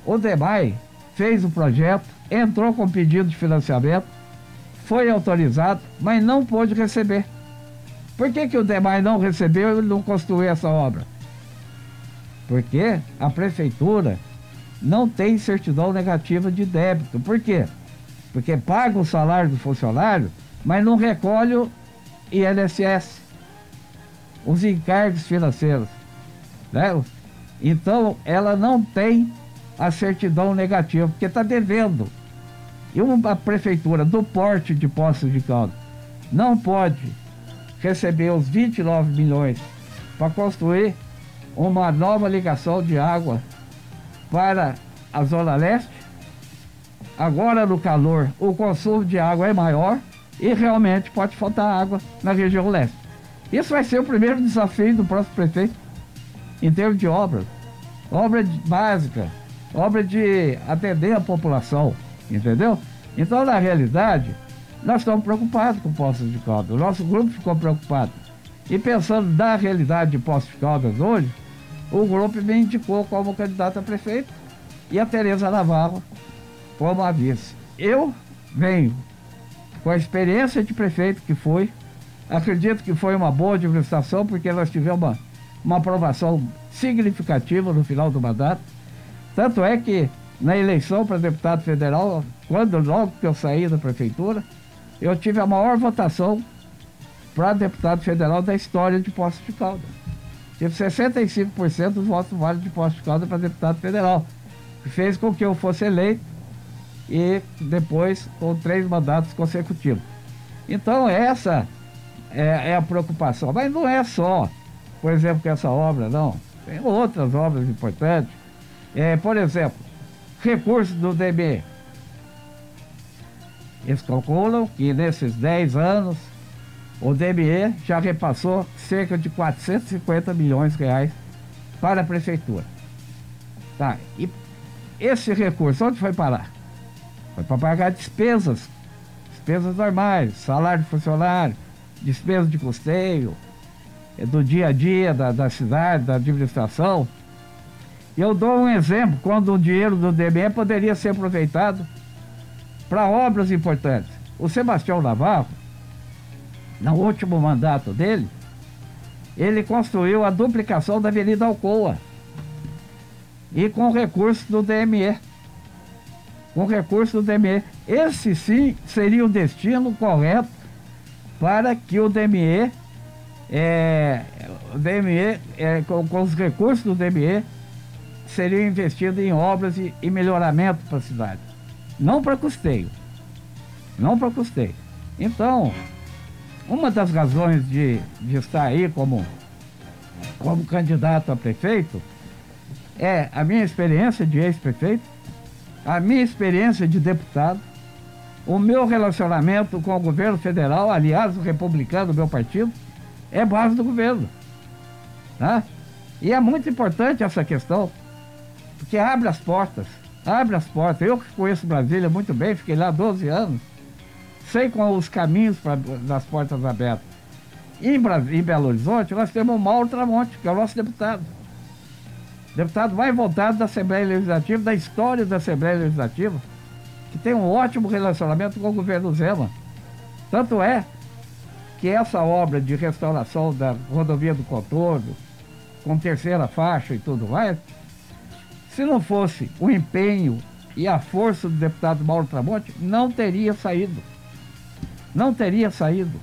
O DEMAI fez o projeto, entrou com pedido de financiamento, foi autorizado, mas não pôde receber. Por que o DEMAI não recebeu e não construiu essa obra? Porque a prefeitura não tem certidão negativa de débito. Por quê? Porque paga o salário do funcionário, mas não recolhe o INSS, os encargos financeiros, né? Então, ela não tem a certidão negativa, porque está devendo. E uma prefeitura do porte de Poços de Caldas não pode receber os 29 milhões para construir uma nova ligação de água para a Zona Leste. Agora, no calor, o consumo de água é maior e realmente pode faltar água na região leste. Isso vai ser o primeiro desafio do próximo prefeito em termos de obra básica, obra de atender a população, entendeu? Então, na realidade, nós estamos preocupados com Poços de Caldas. O nosso grupo ficou preocupado. E pensando na realidade de Poços de Caldas hoje, o grupo me indicou como candidato a prefeito e a Tereza Navarro como a vice. Eu venho com a experiência de prefeito que foi, acredito que foi uma boa administração, porque nós tivemos uma aprovação significativa no final do mandato. Tanto é que na eleição para deputado federal, logo que eu saí da prefeitura, eu tive a maior votação para deputado federal da história de Poços de Caldas. Tive 65% dos votos válidos de Poços de Caldas para deputado federal, que fez com que eu fosse eleito e depois com 3 mandatos consecutivos. Então essa é a preocupação, mas não é só, por exemplo, com essa obra, não. Tem outras obras importantes. Por exemplo, recursos do DME. Eles calculam que nesses 10 anos o DME já repassou cerca de 450 milhões de reais para a prefeitura. Tá, e esse recurso onde foi parar? Foi para pagar despesas normais, salário de funcionário, despesas de custeio, do dia a dia da cidade, da administração. E eu dou um exemplo, quando o dinheiro do DME poderia ser aproveitado para obras importantes. O Sebastião Navarro, no último mandato dele, ele construiu a duplicação da Avenida Alcoa. E com recursos do DME. Com recursos do DME. Esse sim seria o destino correto para que o DME, com os recursos do DME, seriam investidos em obras e melhoramento para a cidade. Não para custeio. Não para custeio. Então, uma das razões de estar aí como candidato a prefeito é a minha experiência de ex-prefeito, a minha experiência de deputado, o meu relacionamento com o governo federal, aliás, o republicano do meu partido, é base do governo. Tá? E é muito importante essa questão, porque abre as portas. Eu que conheço Brasília muito bem, fiquei lá 12 anos, sei com os caminhos das portas abertas. Em Belo Horizonte, nós temos o Mauro Tramonte, que é o nosso deputado. Deputado mais votado da Assembleia Legislativa, da história da Assembleia Legislativa, que tem um ótimo relacionamento com o governo Zema. Tanto é que essa obra de restauração da rodovia do Contorno, com 3ª faixa e tudo mais, se não fosse o empenho e a força do deputado Mauro Tramonte, não teria saído. Não teria saído.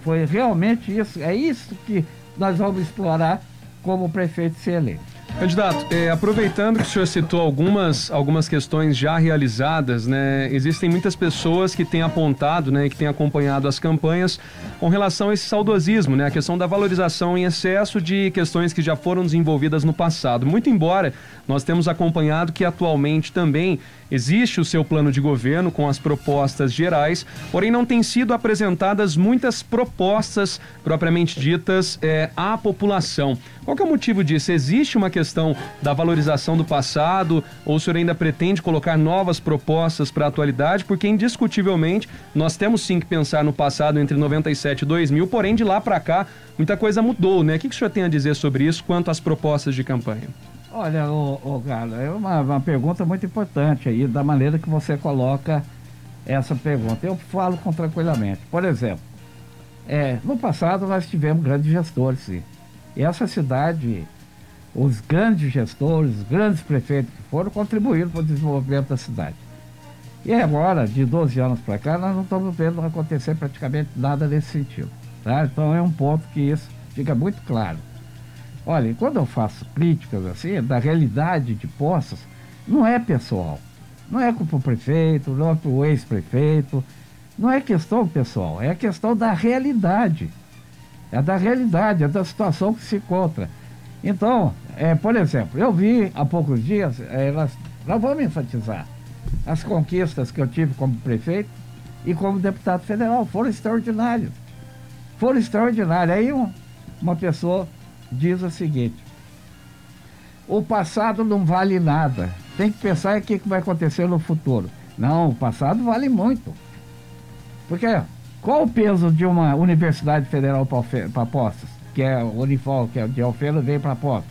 Foi realmente isso, é isso que nós vamos explorar como prefeito ser eleito. Candidato, aproveitando que o senhor citou algumas questões já realizadas, né? Existem muitas pessoas que têm apontado, né, que têm acompanhado as campanhas com relação a esse saudosismo, né? A questão da valorização em excesso de questões que já foram desenvolvidas no passado. Muito embora nós temos acompanhado que atualmente também existe o seu plano de governo com as propostas gerais, porém não têm sido apresentadas muitas propostas propriamente ditas à população. Qual que é o motivo disso? Existe uma questão da valorização do passado ou o senhor ainda pretende colocar novas propostas para a atualidade? Porque indiscutivelmente nós temos sim que pensar no passado entre 97 e 2000, porém de lá para cá muita coisa mudou, né? O que o senhor tem a dizer sobre isso quanto às propostas de campanha? Olha, cara, é uma pergunta muito importante aí, da maneira que você coloca essa pergunta. Eu falo tranquilamente. Por exemplo, no passado nós tivemos grandes gestores, sim. E essa cidade, os grandes gestores, os grandes prefeitos que foram, contribuíram para o desenvolvimento da cidade. E agora, de 12 anos para cá, nós não estamos vendo acontecer praticamente nada nesse sentido. Tá? Então é um ponto que isso fica muito claro. Olha, quando eu faço críticas assim, da realidade de Poços, não é pessoal. Não é com o prefeito, não é com o ex-prefeito. Não é questão pessoal, é a questão da realidade. É da realidade, é da situação que se encontra. Então, por exemplo, eu vi há poucos dias, nós vamos enfatizar as conquistas que eu tive como prefeito e como deputado federal. Foram extraordinários. Foram extraordinários. Aí uma pessoa diz o seguinte: o passado não vale nada. Tem que pensar o que vai acontecer no futuro. Não, o passado vale muito. Porque qual o peso de uma universidade federal para Poços, que é o Unifol, que é de Alfenas, vem para Poços?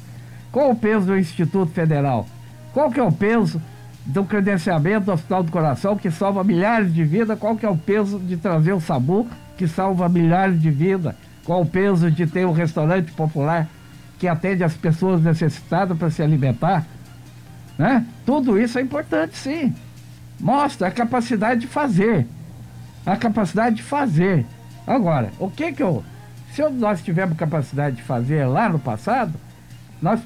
Qual o peso do Instituto Federal? Qual que é o peso do credenciamento do Hospital do Coração, que salva milhares de vidas? Qual que é o peso de trazer o SAMU, que salva milhares de vidas? Qual o peso de ter um restaurante popular que atende as pessoas necessitadas para se alimentar? Né? Tudo isso é importante, sim. Mostra a capacidade de fazer. A capacidade de fazer. Agora, se nós tivermos capacidade de fazer lá no passado, nós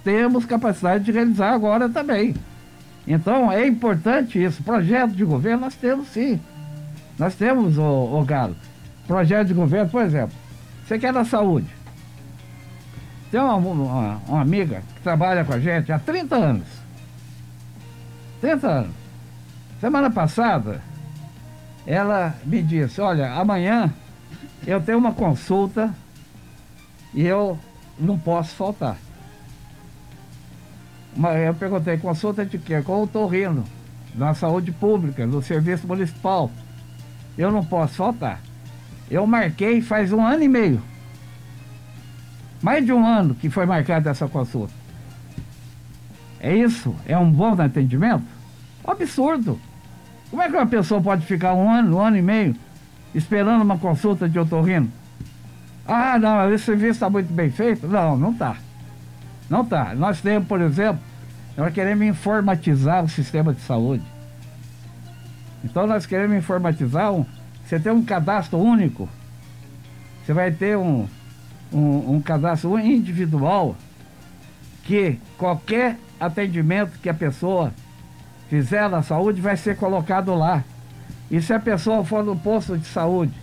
temos capacidade de realizar agora também. Então, é importante isso. Projeto de governo nós temos, sim. Nós temos, ô Galo, projeto de governo, por exemplo, você quer da saúde. Tem uma amiga que trabalha com a gente há 30 anos. 30 anos. Semana passada, ela me disse: olha, amanhã eu tenho uma consulta e eu não posso faltar. Eu perguntei: consulta de quê? Com o otorrino, na saúde pública, no serviço municipal. Eu não posso faltar. Eu marquei faz 1 ano e meio. Mais de 1 ano que foi marcada essa consulta. É isso? É um bom atendimento? Absurdo. Como é que uma pessoa pode ficar 1 ano e meio, esperando uma consulta de otorrino? Ah, não, esse serviço está muito bem feito? Não, não está. Não está. Nós temos, por exemplo, nós queremos informatizar o sistema de saúde. Então nós queremos informatizar, você tem um cadastro único, você vai ter um cadastro individual, que qualquer atendimento que a pessoa fizer na saúde vai ser colocado lá. E se a pessoa for no posto de saúde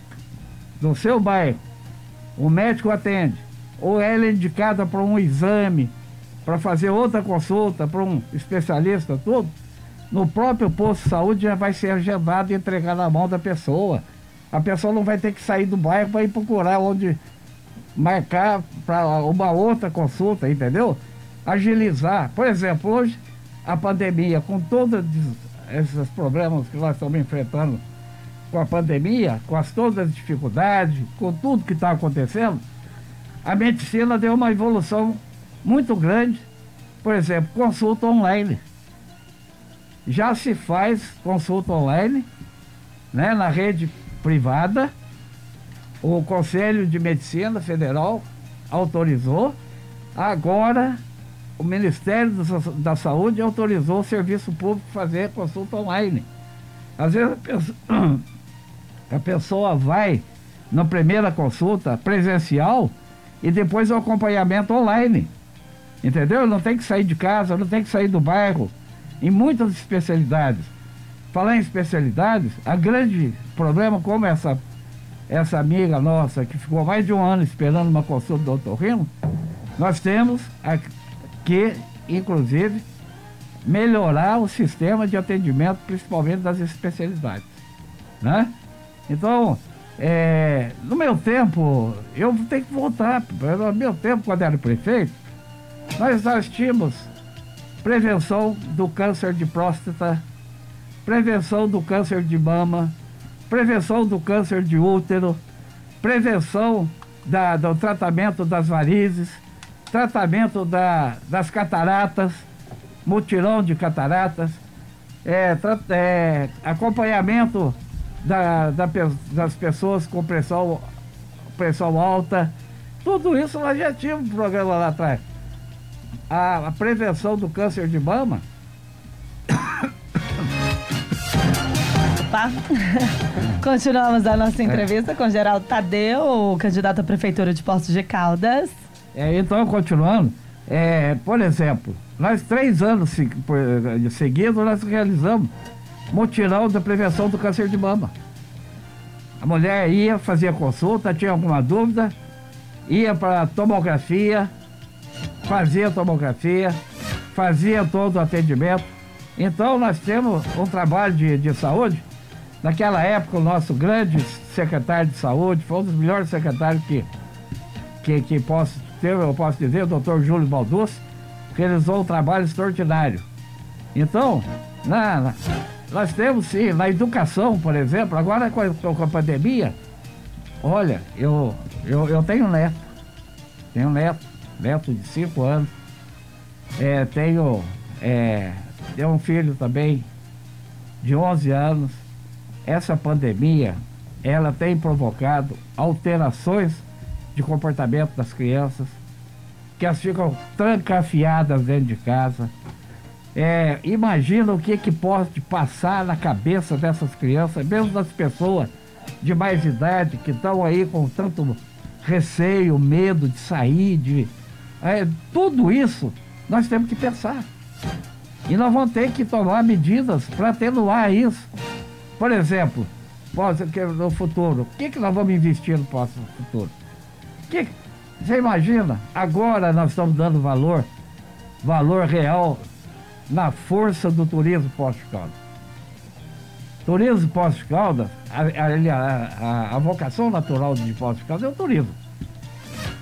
do seu bairro, o médico atende, ou ela é indicada para um exame, para fazer outra consulta, para um especialista, tudo, no próprio posto de saúde já vai ser agendado e entregado na mão da pessoa. A pessoa não vai ter que sair do bairro para ir procurar onde marcar para uma outra consulta, entendeu? Agilizar. Por exemplo, hoje, a pandemia, com todos esses problemas que nós estamos enfrentando com a pandemia, com todas as dificuldades, com tudo que está acontecendo, a medicina deu uma evolução muito grande. Por exemplo, consulta online. Já se faz consulta online, né, na rede privada. O Conselho de Medicina Federal autorizou. Agora, o Ministério da Saúde autorizou o serviço público fazer consulta online. Às vezes a pessoa vai na primeira consulta presencial e depois o acompanhamento online. Entendeu? Não tem que sair de casa, não tem que sair do bairro. Em muitas especialidades. Falar em especialidades, a grande problema, como essa amiga nossa que ficou mais de 1 ano esperando uma consulta do otorrino, nós temos que, inclusive, melhorar o sistema de atendimento, principalmente das especialidades, né? Então, no meu tempo, eu tenho que voltar, no meu tempo, quando era prefeito, nós tínhamos prevenção do câncer de próstata, prevenção do câncer de mama, prevenção do câncer de útero, prevenção do tratamento das varizes, tratamento das cataratas, mutirão de cataratas, acompanhamento das pessoas com pressão alta. Tudo isso nós já tínhamos um programa lá atrás. A prevenção do câncer de mama. Opa. Continuamos a nossa entrevista com Geraldo Tadeu, candidato à Prefeitura de Poços de Caldas. Então, continuando, por exemplo, nós 3 anos seguidos nós realizamos mutirão da prevenção do câncer de mama. A mulher ia, fazia consulta, tinha alguma dúvida, ia para tomografia, fazia tomografia, fazia todo o atendimento. Então nós temos um trabalho de saúde Naquela época, o nosso grande secretário de saúde, foi um dos melhores secretários que eu posso dizer, o doutor Júlio Balducci, realizou um trabalho extraordinário. Então, nós temos sim, na educação, por exemplo, agora com a pandemia, olha, eu tenho um neto de 5 anos, tenho um filho também de 11 anos. Essa pandemia, ela tem provocado alterações de comportamento das crianças, que elas ficam trancafiadas dentro de casa. Imagina o que pode passar na cabeça dessas crianças, mesmo das pessoas de mais idade, que estão aí com tanto receio, medo de sair, tudo isso nós temos que pensar. E nós vamos ter que tomar medidas para atenuar isso. Por exemplo, no futuro, o que nós vamos investir no próximo futuro? Você imagina, agora nós estamos dando valor real na força do turismo Poços de Caldas. Turismo Poços de Caldas, a vocação natural de Poços de Caldas é o turismo.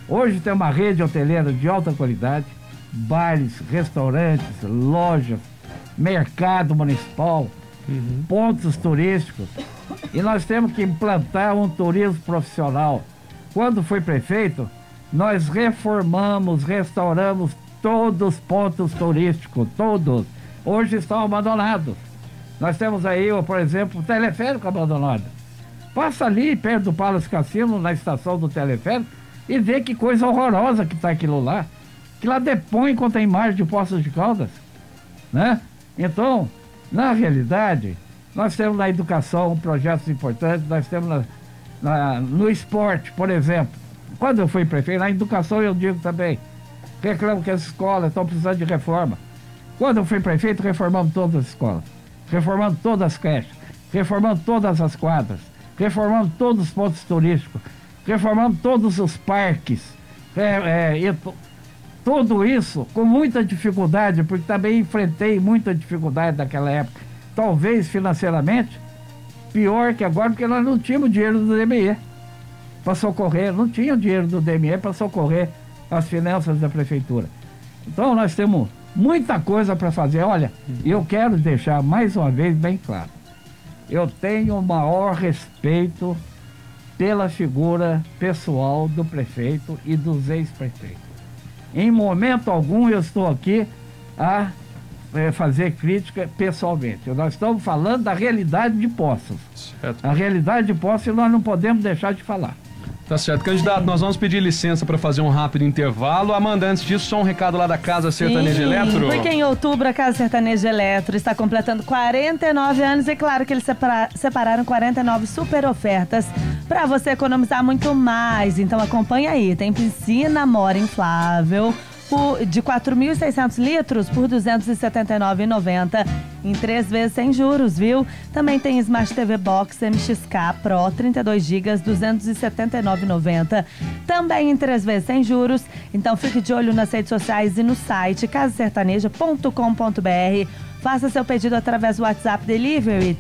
Hoje tem uma rede hoteleira de alta qualidade, bares, restaurantes, lojas, mercado municipal, pontos turísticos. E nós temos que implantar um turismo profissional. Quando fui prefeito, nós reformamos, restauramos todos os pontos turísticos, todos. Hoje estão abandonados. Nós temos aí, por exemplo, o teleférico abandonado. Passa ali perto do Palace Cassino, na estação do teleférico, e vê que coisa horrorosa que está aquilo lá. Que lá depõe contra a imagem de Poços de Caldas, né? Então, na realidade, nós temos na educação projetos importantes, nós temos no esporte, por exemplo. Quando eu fui prefeito, na educação eu digo também, reclamo que as escolas estão precisando de reforma. Quando eu fui prefeito, reformamos todas as escolas, reformamos todas as creches, reformamos todas as quadras, reformamos todos os pontos turísticos, reformamos todos os parques, tudo isso com muita dificuldade, porque também enfrentei muita dificuldade naquela época, talvez financeiramente, pior que agora, porque nós não tínhamos dinheiro do DME para socorrer, não tinha dinheiro do DME para socorrer as finanças da prefeitura. Então nós temos muita coisa para fazer. Olha, eu quero deixar mais uma vez bem claro, eu tenho o maior respeito pela figura pessoal do prefeito e dos ex-prefeitos. Em momento algum eu estou aqui a fazer crítica pessoalmente. Nós estamos falando da realidade de Poços. Certo. A realidade de Poços nós não podemos deixar de falar. Tá certo. Candidato, nós vamos pedir licença para fazer um rápido intervalo. Amanda, antes disso, só um recado lá da Casa Sertaneja Eletro. Porque em outubro a Casa Sertaneja Eletro está completando 49 anos e claro que eles separaram 49 super ofertas para você economizar muito mais. Então acompanha aí, tem piscina Mora inflável de 4.600 litros por R$ 279,90 em 3 vezes sem juros, viu? Também tem Smart TV Box MXK Pro 32 GB, R$ 279,90 também em 3 vezes sem juros. Então fique de olho nas redes sociais e no site casasertaneja.com.br. Faça seu pedido através do WhatsApp Delivery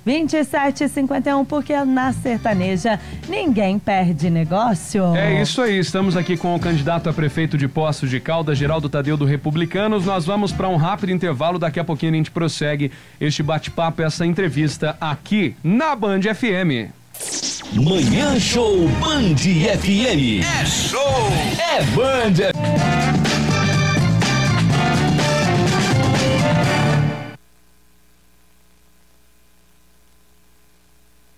3722-2751, porque na Sertaneja ninguém perde negócio. É isso aí, estamos aqui com o candidato a prefeito de Poços de Caldas, Geraldo Tadeu do Republicanos. Nós vamos para um rápido intervalo, daqui a pouquinho a gente prossegue este bate-papo, essa entrevista aqui na Band FM. Manhã Show Band FM. É show! É Band FM.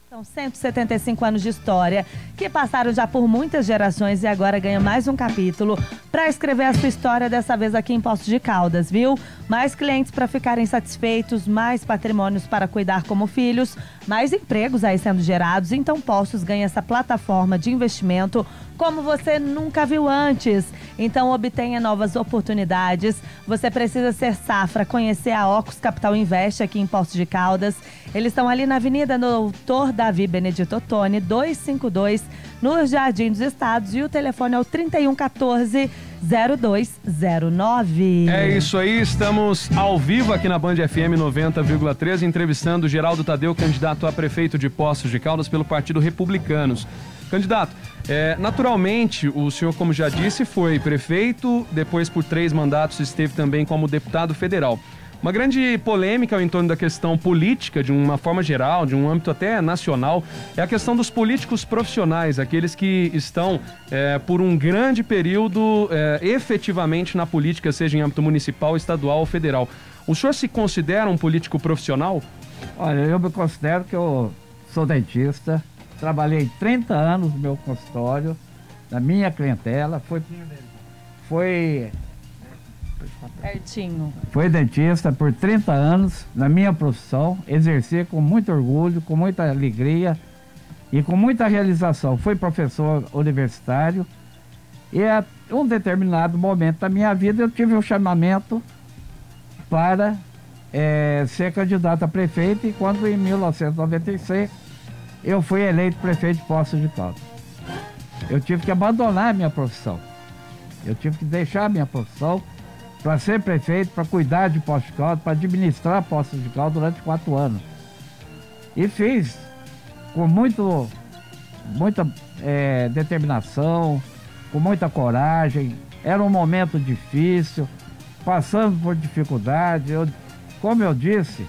São 175 anos de história que passaram já por muitas gerações e agora ganha mais um capítulo para escrever a sua história, dessa vez aqui em Poços de Caldas, viu? Mais clientes para ficarem satisfeitos, mais patrimônios para cuidar como filhos, mais empregos aí sendo gerados. Então Poços ganha essa plataforma de investimento como você nunca viu antes. Então obtenha novas oportunidades. Você precisa ser safra, conhecer a Ocus Capital Invest aqui em Poços de Caldas. Eles estão ali na Avenida Doutor Davi Benedito Ottoni, 252, no Jardim dos Estados. E o telefone é o 3114 0209. É isso aí, estamos ao vivo aqui na Band FM 90,3, entrevistando Geraldo Tadeu, candidato a prefeito de Poços de Caldas pelo Partido Republicanos. Candidato, naturalmente, o senhor, como já disse, foi prefeito, depois por 3 mandatos esteve também como deputado federal. Uma grande polêmica em torno da questão política, de uma forma geral, de um âmbito até nacional, é a questão dos políticos profissionais, aqueles que estão por um grande período efetivamente na política, seja em âmbito municipal, estadual ou federal. O senhor se considera um político profissional? Olha, eu me considero que eu sou dentista, trabalhei 30 anos no meu consultório, na minha clientela, Fui dentista por 30 anos na minha profissão, exerci com muito orgulho, com muita alegria e com muita realização. Fui professor universitário e a um determinado momento da minha vida eu tive um chamamento para ser candidato a prefeito, e quando em 1996 eu fui eleito prefeito de Poços de Caldas. Eu tive que abandonar a minha profissão, eu tive que deixar a minha profissão para ser prefeito, para cuidar de Poços de Caldas, para administrar Poços de Caldas durante 4 anos. E fiz com muita determinação, com muita coragem. Era um momento difícil, passando por dificuldade. Como eu disse,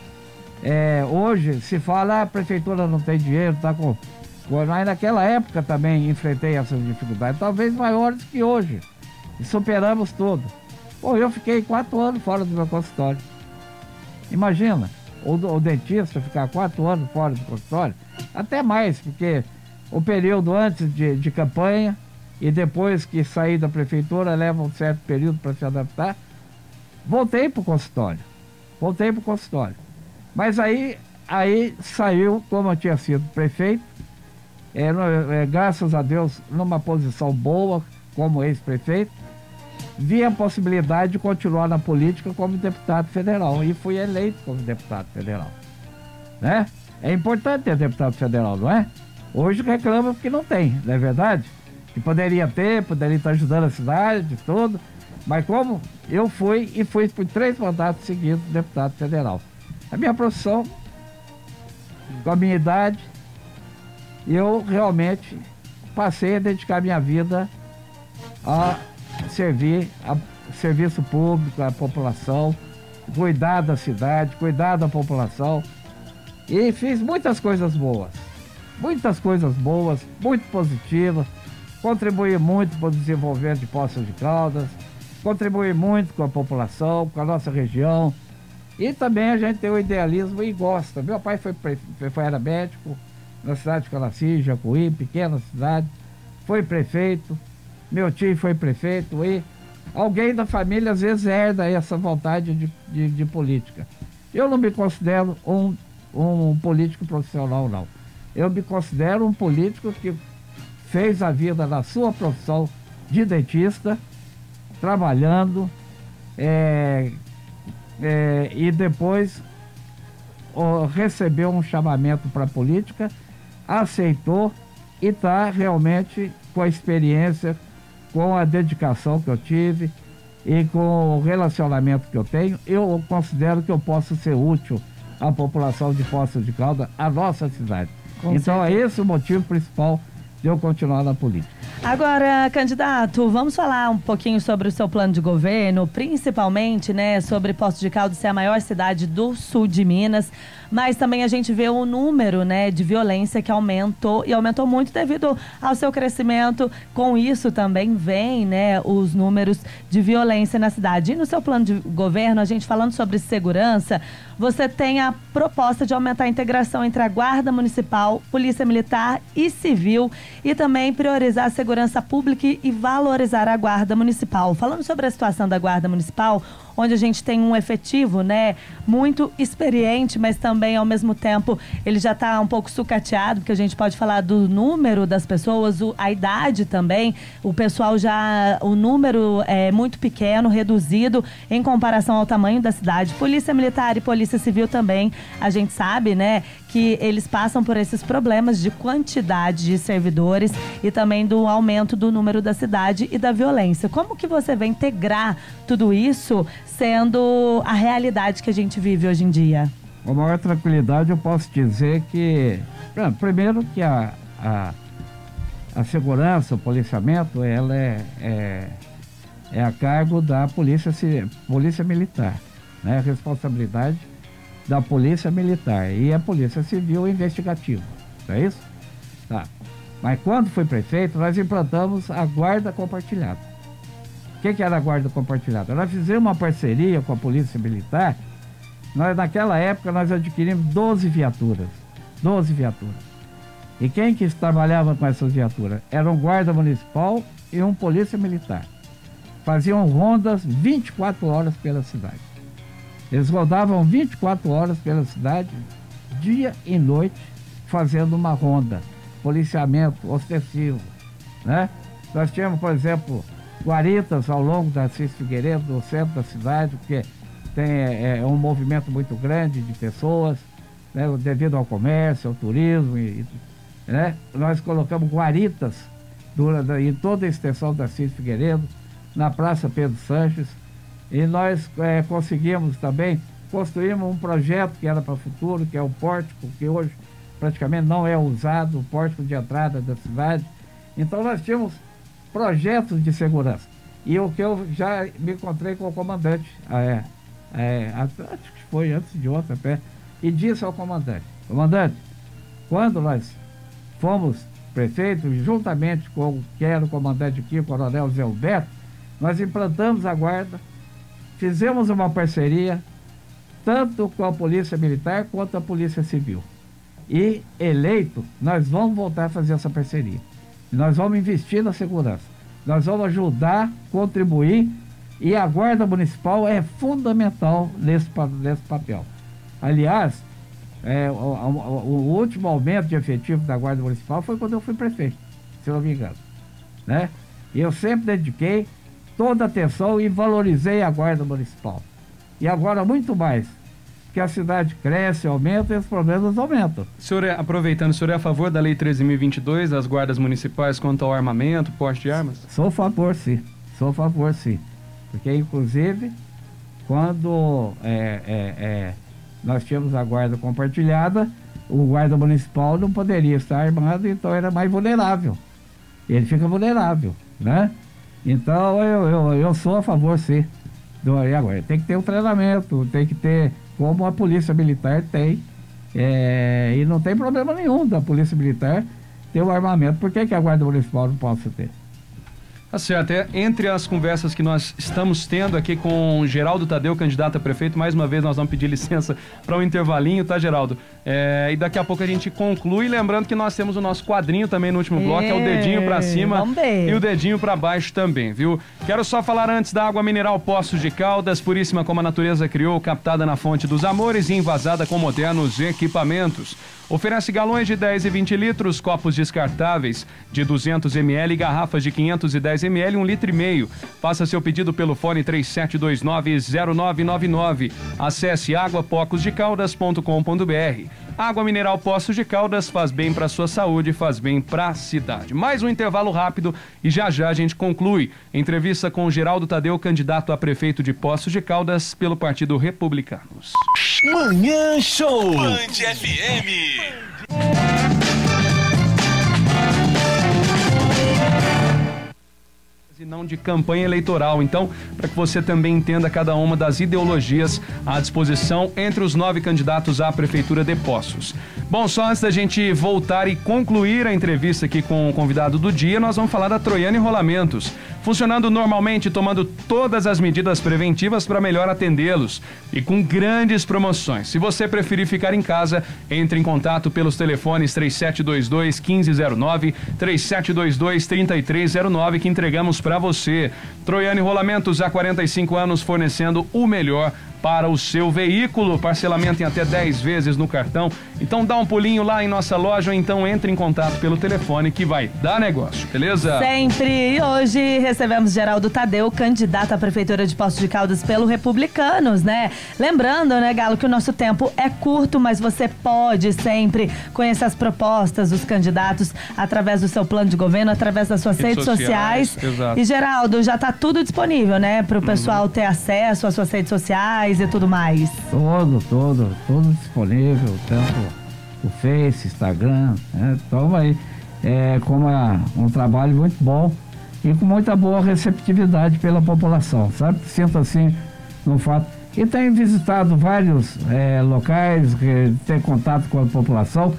hoje se fala, a prefeitura não tem dinheiro, está com... Mas naquela época também enfrentei essas dificuldades, talvez maiores que hoje. E superamos tudo. Pô, eu fiquei 4 anos fora do meu consultório. Imagina, o dentista ficar 4 anos fora do consultório, até mais, porque o período antes de campanha e depois que saí da prefeitura leva um certo período para se adaptar. Voltei para o consultório. Mas aí saiu, como eu tinha sido prefeito, graças a Deus, numa posição boa como ex-prefeito, vi a possibilidade de continuar na política como deputado federal e fui eleito como deputado federal, né? É importante ter deputado federal, não é? Hoje reclama porque não tem, não é verdade? Que poderia estar ajudando a cidade, tudo, mas como eu fui por 3 mandatos seguidos deputado federal. A minha profissão, com a minha idade, eu realmente passei a dedicar minha vida a serviço público à população, cuidar da cidade, cuidar da população, e fiz muitas coisas boas, muito positivas, contribuí muito para o desenvolvimento de Poços de Caldas, contribuí muito com a população, com a nossa região, e também a gente tem o idealismo e gosta. Meu pai era médico na cidade de Calaci, Jacuí, pequena cidade, foi prefeito. Meu tio foi prefeito e alguém da família às vezes herda essa vontade de política. Eu não me considero um político profissional, não. Eu me considero um político que fez a vida na sua profissão de dentista, trabalhando, e depois recebeu um chamamento para a política, aceitou e está realmente com a experiência, com a dedicação que eu tive e com o relacionamento que eu tenho, eu considero que eu posso ser útil à população de Poços de Caldas, à nossa cidade. Então é esse o motivo principal de eu continuar na política. Agora, candidato, vamos falar um pouquinho sobre o seu plano de governo, principalmente, né, sobre Poços de Caldas ser a maior cidade do sul de Minas, mas também a gente vê o número, né, de violência que aumentou, e aumentou muito devido ao seu crescimento. Com isso também vem, né, os números de violência na cidade. E no seu plano de governo, a gente falando sobre segurança, você tem a proposta de aumentar a integração entre a Guarda Municipal, Polícia Militar e Civil, e também priorizar a segurança pública e valorizar a Guarda Municipal. Falando sobre a situação da Guarda Municipal, onde a gente tem um efetivo, né, muito experiente, mas também, ao mesmo tempo, ele já está um pouco sucateado, porque a gente pode falar do número das pessoas, a idade também, o pessoal já, o número é muito pequeno, reduzido em comparação ao tamanho da cidade. Polícia Militar e Polícia Civil também, a gente sabe, né, que eles passam por esses problemas de quantidade de servidores e também do aumento do número da cidade e da violência. Como que você vai integrar tudo isso sendo a realidade que a gente vive hoje em dia? Com a maior tranquilidade eu posso dizer que, primeiro que a segurança, o policiamento, ela é a cargo da polícia militar, né? A responsabilidade da polícia militar e a polícia civil investigativa, não é isso? Tá. Mas quando fui prefeito, nós implantamos a guarda compartilhada. O que era a guarda compartilhada? Nós fizemos uma parceria com a polícia militar. Naquela época nós adquirimos 12 viaturas. 12 viaturas. E quem que trabalhava com essas viaturas? Era um guarda municipal e um polícia militar. Faziam rondas 24 horas pela cidade. Eles rodavam 24 horas pela cidade, dia e noite, fazendo uma ronda. Policiamento ostensivo, né? Nós tínhamos, por exemplo, guaritas ao longo da Assis Figueiredo, no centro da cidade, porque tem um movimento muito grande de pessoas, né, devido ao comércio, ao turismo, né? Nós colocamos guaritas em toda a extensão da Assis Figueiredo, na Praça Pedro Sanches, e nós conseguimos também, construímos um projeto que era para o futuro, que é o pórtico, que hoje praticamente não é usado, o pórtico de entrada da cidade. Então nós tínhamos projetos de segurança. E o que eu já me encontrei com o comandante, acho que foi antes de ontem até, e disse ao comandante: comandante, quando nós fomos prefeitos, juntamente com o que era o comandante aqui, o coronel Zé Alberto, nós implantamos a guarda, fizemos uma parceria, tanto com a Polícia Militar quanto a Polícia Civil. E eleito, nós vamos voltar a fazer essa parceria. Nós vamos investir na segurança. Nós vamos ajudar, contribuir, e a Guarda Municipal é fundamental nesse papel. Aliás, o último aumento de efetivo da Guarda Municipal foi quando eu fui prefeito, se não me engano, né? E eu sempre dediquei toda a atenção e valorizei a Guarda Municipal. E agora muito mais, que a cidade cresce, aumenta e os problemas aumentam. Aproveitando, o senhor é a favor da Lei 13.022, das guardas municipais quanto ao armamento, porte de armas? Sou a favor, sim. Sou a favor, sim. Porque, inclusive, quando nós tínhamos a guarda compartilhada, o guarda municipal não poderia estar armado, então era mais vulnerável. Ele fica vulnerável, né? Então, eu sou a favor, sim. E agora, tem que ter um treinamento, tem que ter, como a Polícia Militar tem, e não tem problema nenhum da Polícia Militar ter o armamento. Por que a Guarda Municipal não pode ter? Tá certo. Entre as conversas que nós estamos tendo aqui com o Geraldo Tadeu, candidato a prefeito, mais uma vez nós vamos pedir licença para um intervalinho, tá, Geraldo? E daqui a pouco a gente conclui, lembrando que nós temos o nosso quadrinho também no último bloco, que é o dedinho para cima e o dedinho para baixo também, viu? Quero só falar antes da água mineral Poços de Caldas, puríssima como a natureza criou, captada na fonte dos amores e envasada com modernos equipamentos. Oferece galões de 10 e 20 litros, copos descartáveis de 200 ml, garrafas de 510 ml, 1,5 litro. Faça seu pedido pelo fone 3729-0999. Acesse aguapocosdecaldas.com.br. Água mineral Poços de Caldas faz bem para sua saúde, faz bem para a cidade. Mais um intervalo rápido e já a gente conclui. Entrevista com o Geraldo Tadeu, candidato a prefeito de Poços de Caldas pelo Partido Republicanos. Manhã Show Band FM. E não de campanha eleitoral. Então, para que você também entenda cada uma das ideologias à disposição entre os 9 candidatos à Prefeitura de Poços. Bom, só antes da gente voltar e concluir a entrevista aqui com o convidado do dia, nós vamos falar da Troiano Enrolamentos. Funcionando normalmente, tomando todas as medidas preventivas para melhor atendê-los e com grandes promoções. Se você preferir ficar em casa, entre em contato pelos telefones 3722-1509, 3722-3309 que entregamos para você. Troiano Enrolamentos, há 45 anos fornecendo o melhor para o seu veículo, parcelamento em até 10 vezes no cartão. Então dá um pulinho lá em nossa loja ou então entre em contato pelo telefone que vai dar negócio, beleza? Sempre. E hoje recebemos Geraldo Tadeu, candidato à Prefeitura de Poços de Caldas pelo Republicanos, né? Lembrando, né, Galo, que o nosso tempo é curto, mas você pode sempre conhecer as propostas dos candidatos através do seu plano de governo, através das suas redes sociais. Exato. E, Geraldo, já tá tudo disponível, né? Para o pessoal ter acesso às suas redes sociais e tudo mais. Tudo disponível, tanto o Face, Instagram, né? Então aí, como um trabalho muito bom e com muita boa receptividade pela população, sabe? Sinto assim, no fato. E tenho visitado vários locais, tenho contato com a população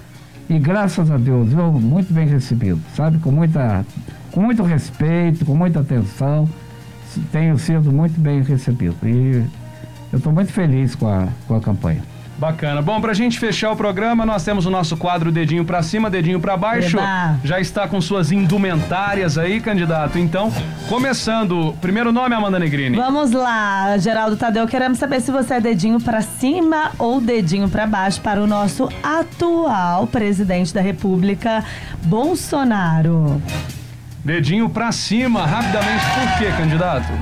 e graças a Deus, eu muito bem recebido, sabe? Com muito respeito, com muita atenção, tenho sido muito bem recebido e eu estou muito feliz com a campanha. Bacana. Bom, pra gente fechar o programa, nós temos o nosso quadro Dedinho pra Cima, Dedinho pra Baixo. Eba. Já está com suas indumentárias aí, candidato. Então, começando, primeiro nome, Amanda Negrini. Vamos lá, Geraldo Tadeu, queremos saber se você é dedinho pra cima ou dedinho pra baixo para o nosso atual presidente da República, Bolsonaro. Dedinho pra cima, rapidamente, por quê, candidato?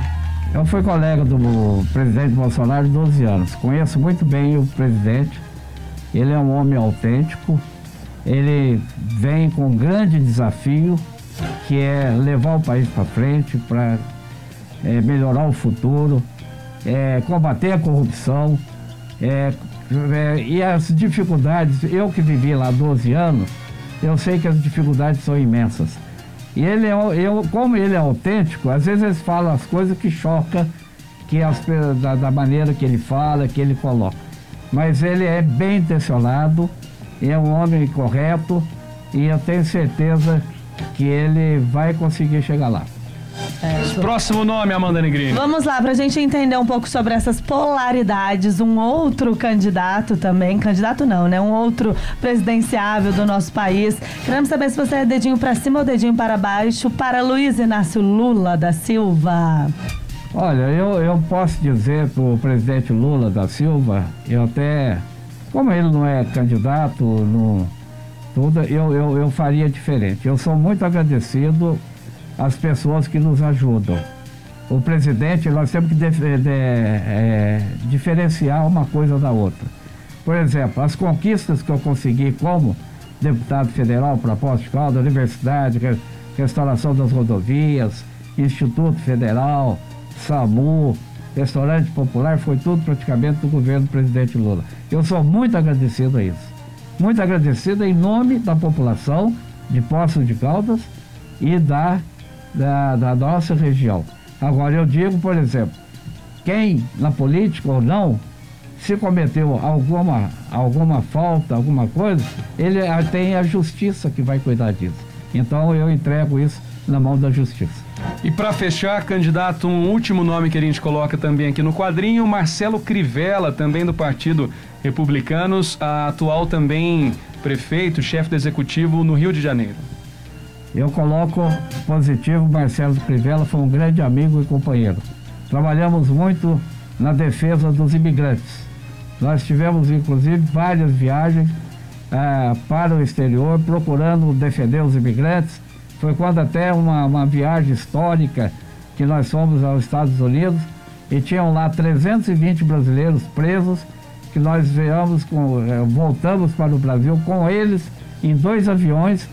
Eu fui colega do presidente Bolsonaro há 12 anos. Conheço muito bem o presidente. Ele é um homem autêntico. Ele vem com um grande desafio, que é levar o país para frente, para melhorar o futuro, combater a corrupção. E as dificuldades, eu que vivi lá 12 anos, eu sei que as dificuldades são imensas. E como ele é autêntico, às vezes ele fala as coisas que chocam, da maneira que ele fala, que ele coloca. Mas ele é bem intencionado, é um homem correto e eu tenho certeza que ele vai conseguir chegar lá. Próximo nome, Amanda Negrini. Vamos lá, pra gente entender um pouco sobre essas polaridades, um outro candidato também, candidato não, né? Um outro presidenciável do nosso país. Queremos saber se você é dedinho pra cima ou dedinho para baixo para Luiz Inácio Lula da Silva. Olha, eu posso dizer pro presidente Lula da Silva, como ele não é candidato, eu faria diferente. Eu sou muito agradecido às pessoas que nos ajudam. O presidente, nós temos que diferenciar uma coisa da outra. Por exemplo, as conquistas que eu consegui como deputado federal para Poços de Caldas, universidade, restauração das rodovias, Instituto Federal, SAMU, restaurante popular, foi tudo praticamente do governo do presidente Lula. Eu sou muito agradecido a isso. Muito agradecido em nome da população de Poços de Caldas e da nossa região. Agora eu digo, por exemplo, quem na política ou não, se cometeu alguma falta, alguma coisa, ele tem a justiça que vai cuidar disso. Então eu entrego isso na mão da justiça. E para fechar, candidato, um último nome que a gente coloca também aqui no quadrinho, Marcelo Crivella, também do Partido Republicanos, atual também prefeito, chefe do executivo no Rio de Janeiro. Eu coloco positivo, Marcelo Crivella foi um grande amigo e companheiro. Trabalhamos muito na defesa dos imigrantes. Nós tivemos, inclusive, várias viagens para o exterior, procurando defender os imigrantes. Foi quando até uma viagem histórica que nós fomos aos Estados Unidos e tinham lá 320 brasileiros presos, que nós voltamos para o Brasil com eles em 2 aviões.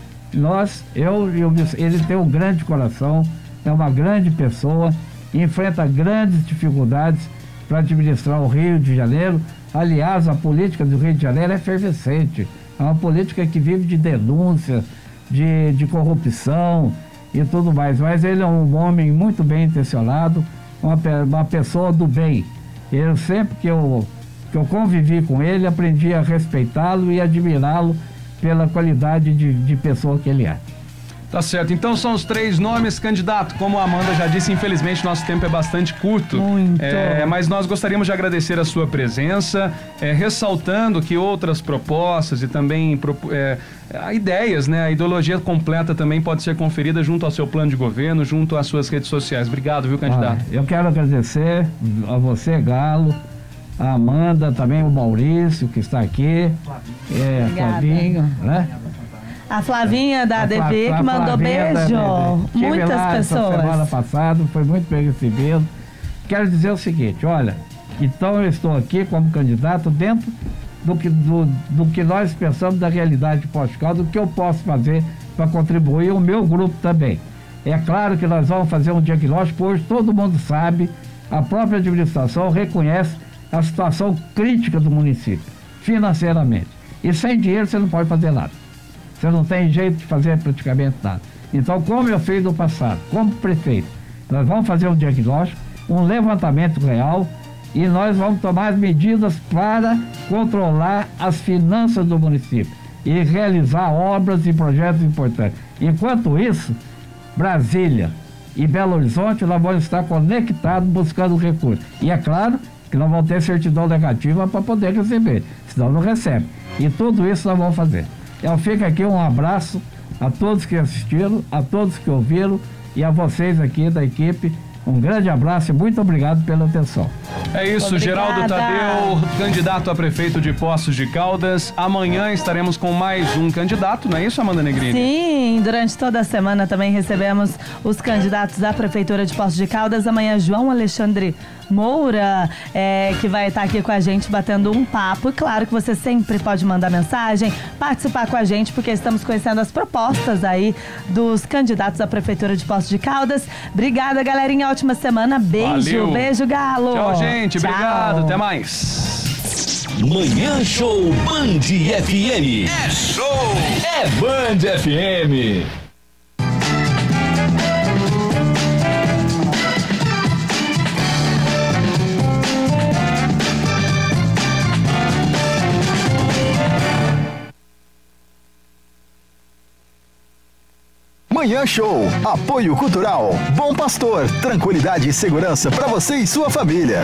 Ele tem um grande coração, é uma grande pessoa, enfrenta grandes dificuldades para administrar o Rio de Janeiro. Aliás, a política do Rio de Janeiro é efervescente, é uma política que vive de denúncia, de corrupção e tudo mais, mas ele é um homem muito bem intencionado, uma pessoa do bem. Eu sempre que eu convivi com ele, aprendi a respeitá-lo e admirá-lo pela qualidade de pessoa que ele é. Tá certo, então são os 3 nomes, candidato. Como a Amanda já disse, infelizmente nosso tempo é bastante curto. Muito. Mas nós gostaríamos de agradecer a sua presença, ressaltando que outras propostas e também ideias, né? A ideologia completa também pode ser conferida junto ao seu plano de governo, junto às suas redes sociais. Obrigado, viu, candidato? Eu quero agradecer a você, Galo, a Amanda, também o Maurício, que está aqui, Flavinho, né? A Flavinha da ADV que mandou beijo. Muitas pessoas. Semana passada, foi muito bem recebido. Quero dizer o seguinte, olha, então eu estou aqui como candidato dentro do que nós pensamos da realidade de Poços de Caldas, do que eu posso fazer para contribuir, o meu grupo também. É claro que nós vamos fazer um diagnóstico, hoje todo mundo sabe, a própria administração reconhece a situação crítica do município, financeiramente. E sem dinheiro você não pode fazer nada. Você não tem jeito de fazer praticamente nada. Então, como eu fiz no passado, como prefeito, nós vamos fazer um diagnóstico, um levantamento real, e nós vamos tomar as medidas para controlar as finanças do município e realizar obras e projetos importantes. Enquanto isso, Brasília e Belo Horizonte, nós vamos estar conectados buscando recursos. E é claro que nós vamos ter certidão negativa para poder receber, senão não recebe. E tudo isso nós vamos fazer. Eu fico aqui um abraço a todos que assistiram, a todos que ouviram e a vocês aqui da equipe. Um grande abraço e muito obrigado pela atenção. É isso, Geraldo Tadeu, candidato a prefeito de Poços de Caldas. Amanhã estaremos com mais um candidato, não é isso, Amanda Negrini? Sim, durante toda a semana também recebemos os candidatos à Prefeitura de Poços de Caldas. Amanhã, João Alexandre Moura, que vai estar aqui com a gente batendo um papo. E claro que você sempre pode mandar mensagem, participar com a gente, porque estamos conhecendo as propostas aí dos candidatos à Prefeitura de Poços de Caldas. Obrigada, galerinha. Ótima semana. Beijo. Valeu. Beijo, Galo. Tchau, gente. Tchau. Obrigado. Até mais. Manhã Show Band FM. É show! É Band FM. Manhã Show. Apoio Cultural. Bom Pastor. Tranquilidade e segurança para você e sua família.